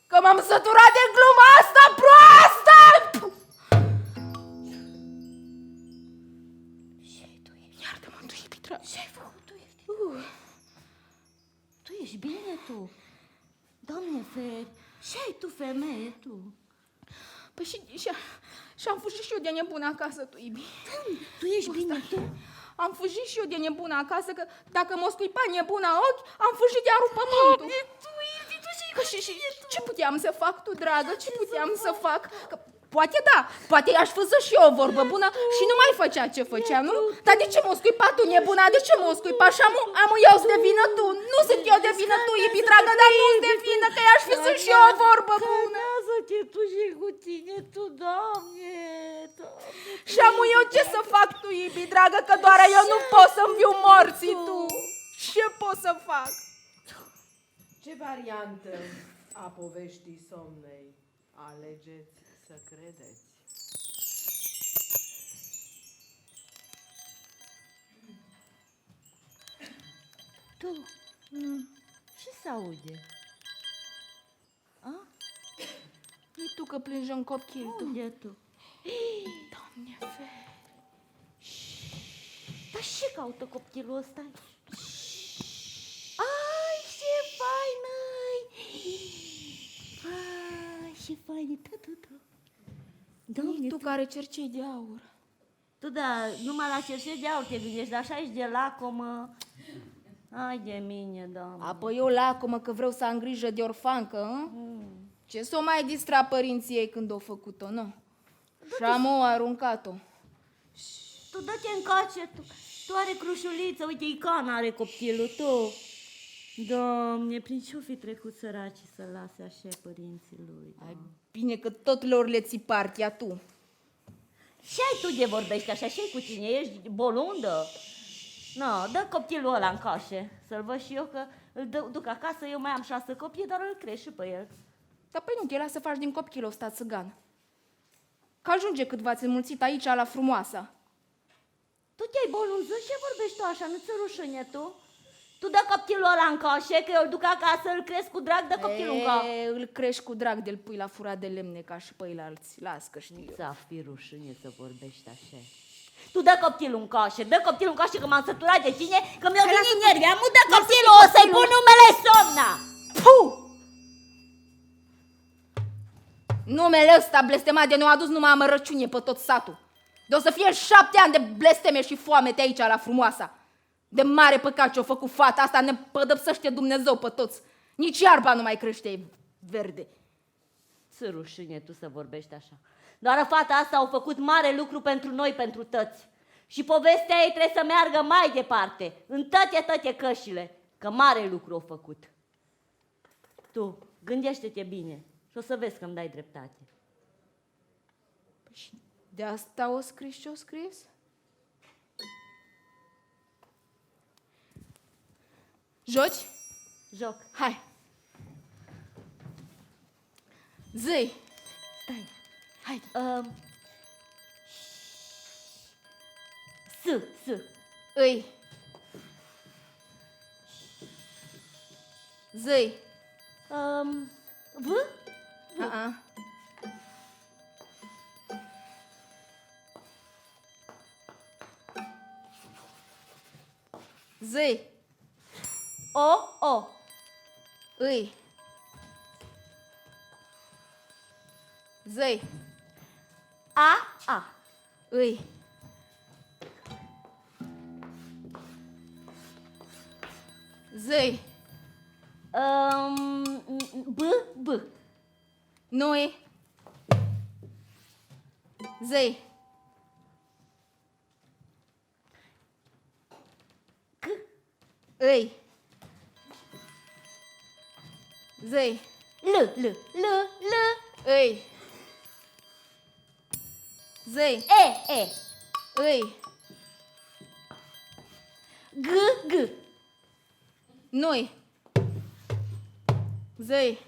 Că m-am săturat de gluma asta proastă! Iartă-mă, tu e Pitra. Ce-ai făcut tu? Tu ești bine, tu? Doamne feri, ce-ai tu, femeie, tu? Păi și am fugit și eu de nebună acasă, tu, iubi. Tu ești bine, tu? Am fugit și eu de nebună acasă, că dacă m-o scuipa nebuna ochi, am fugit de-a rupt pământul. Că și ce puteam să fac, tu, dragă, ce puteam să fac? Că Poate da, poate i-aș făză și eu o vorbă bună și nu mai făcea ce făcea, nu? Dar de ce m-o scuipa tu, nebuna? De ce m-o scuipa? Și am eu să de vină tu. Nu sunt eu de vină tu, iubi dragă, dar nu-ți de vină, că i-aș făză și eu o vorbă bună. Calmează-te tu și cu tine, tu, Doamne, Doamne. Și am eu ce să fac tu, iubi dragă, că doar eu nu pot să-mi viu morții tu. Ce pot să fac? Ce variantă a poveștii somnei alegeți să credeți? Tu, ce se aude? A? E tu că plângi în copil, tu. Unde tu? Doamne, feri. Dar ce caută copilul ăsta? Ai, ce faină-i! Vai, ce faină, tu. Doamne, Tu care cercei de aur. tu da, numai la cerșet de aur te gândești, dar așa ești de lacomă. Ai de mine, Doamne. Apoi eu lacomă că vreau să am grijă de orfancă, hă? Ce s-o mai distra părinții ei când o făcut-o, nu? Și am aruncat-o. Tu dă-te încoace, tu are crușuliță, uite, Icana are copilul, tu. Doamne, prin ce-o fi trecut săracii să lase așa părinții lui? Ai bine că tot lor le ții partea tu. Ce ai tu de vorbești așa? Ce-ai cu tine? Ești bolundă? Nu, dă copilul ăla în cașe, să-l văd și eu că îl duc acasă, eu mai am 6 copii, dar îl crești și pe el. Dar pe nu te lasă să faci din copilul ăsta țăgan. Că ajunge cât v-ați înmulțit aici la frumoasa. Tu te-ai bolunzit? Ce vorbești tu așa? Nu ți rușine tu? Tu dă copilul ăla în cașe, că eu îl duc acasă, îl cresc cu drag, dă copilul în cașe. Îl crești cu drag de-l pui la furat de lemne ca și pe alții. Las că știu eu. Ți-a fi rușine să vorbești așa. Tu dă copilul în cașe, dă copilul în cașe, că m-am săturat de tine, că mi-au venit nervi. Amu, dă copilul, o să-i pun numele Somna! Puh! Numele ăsta blestemat de nu a adus numai amărăciune pe tot satul. De o să fie 7 ani de blesteme și foamete aici la frumoasa. De mare păcat ce-o făcut fata asta, ne pădăpsește Dumnezeu pe toți. Nici iarba nu mai crește verde. Ți rușine tu să vorbești așa. Doar fata asta au făcut mare lucru pentru noi, pentru tăți. Și povestea ei trebuie să meargă mai departe, în toate cășile, că mare lucru au făcut. Tu, gândește-te bine și o să vezi că îmi dai dreptate. De asta o scris ce o scris? Joci? Joc. Hai. Zi. Stai. Hai. S. Îi. Zi. V? A-a. Zi. O. Îi. Zi. A. Îi. Zi. B. Nu-i. Zi. Îi. Zi. L. Îi. Zi. E. Îi. G. Nu-i. Zi.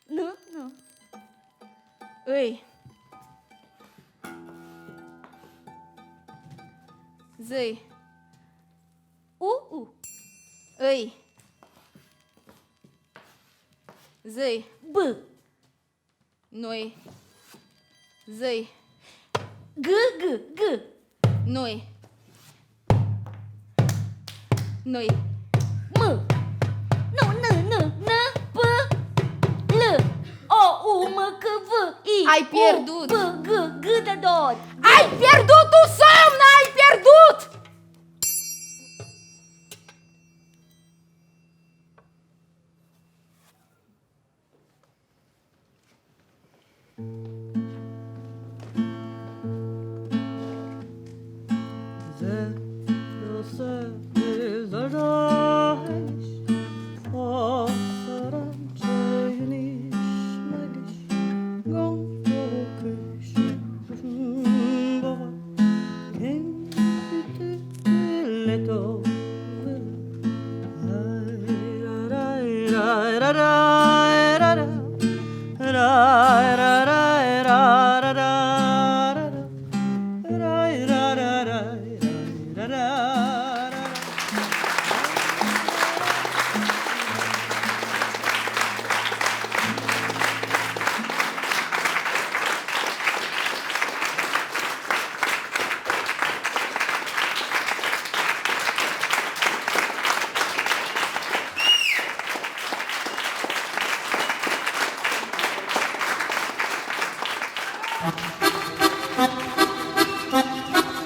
Nu. Îi. Zi. U. Îi. Zi. B. Nu-i. Zi. G. Nu-i. Nu-i. M. Nu. N. P. L. O. U. M. C. V. I. Ai pierdut. U. P. G de 2 ori. Ai pierdut tu, Somna! Ai pierdut!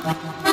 Thank you.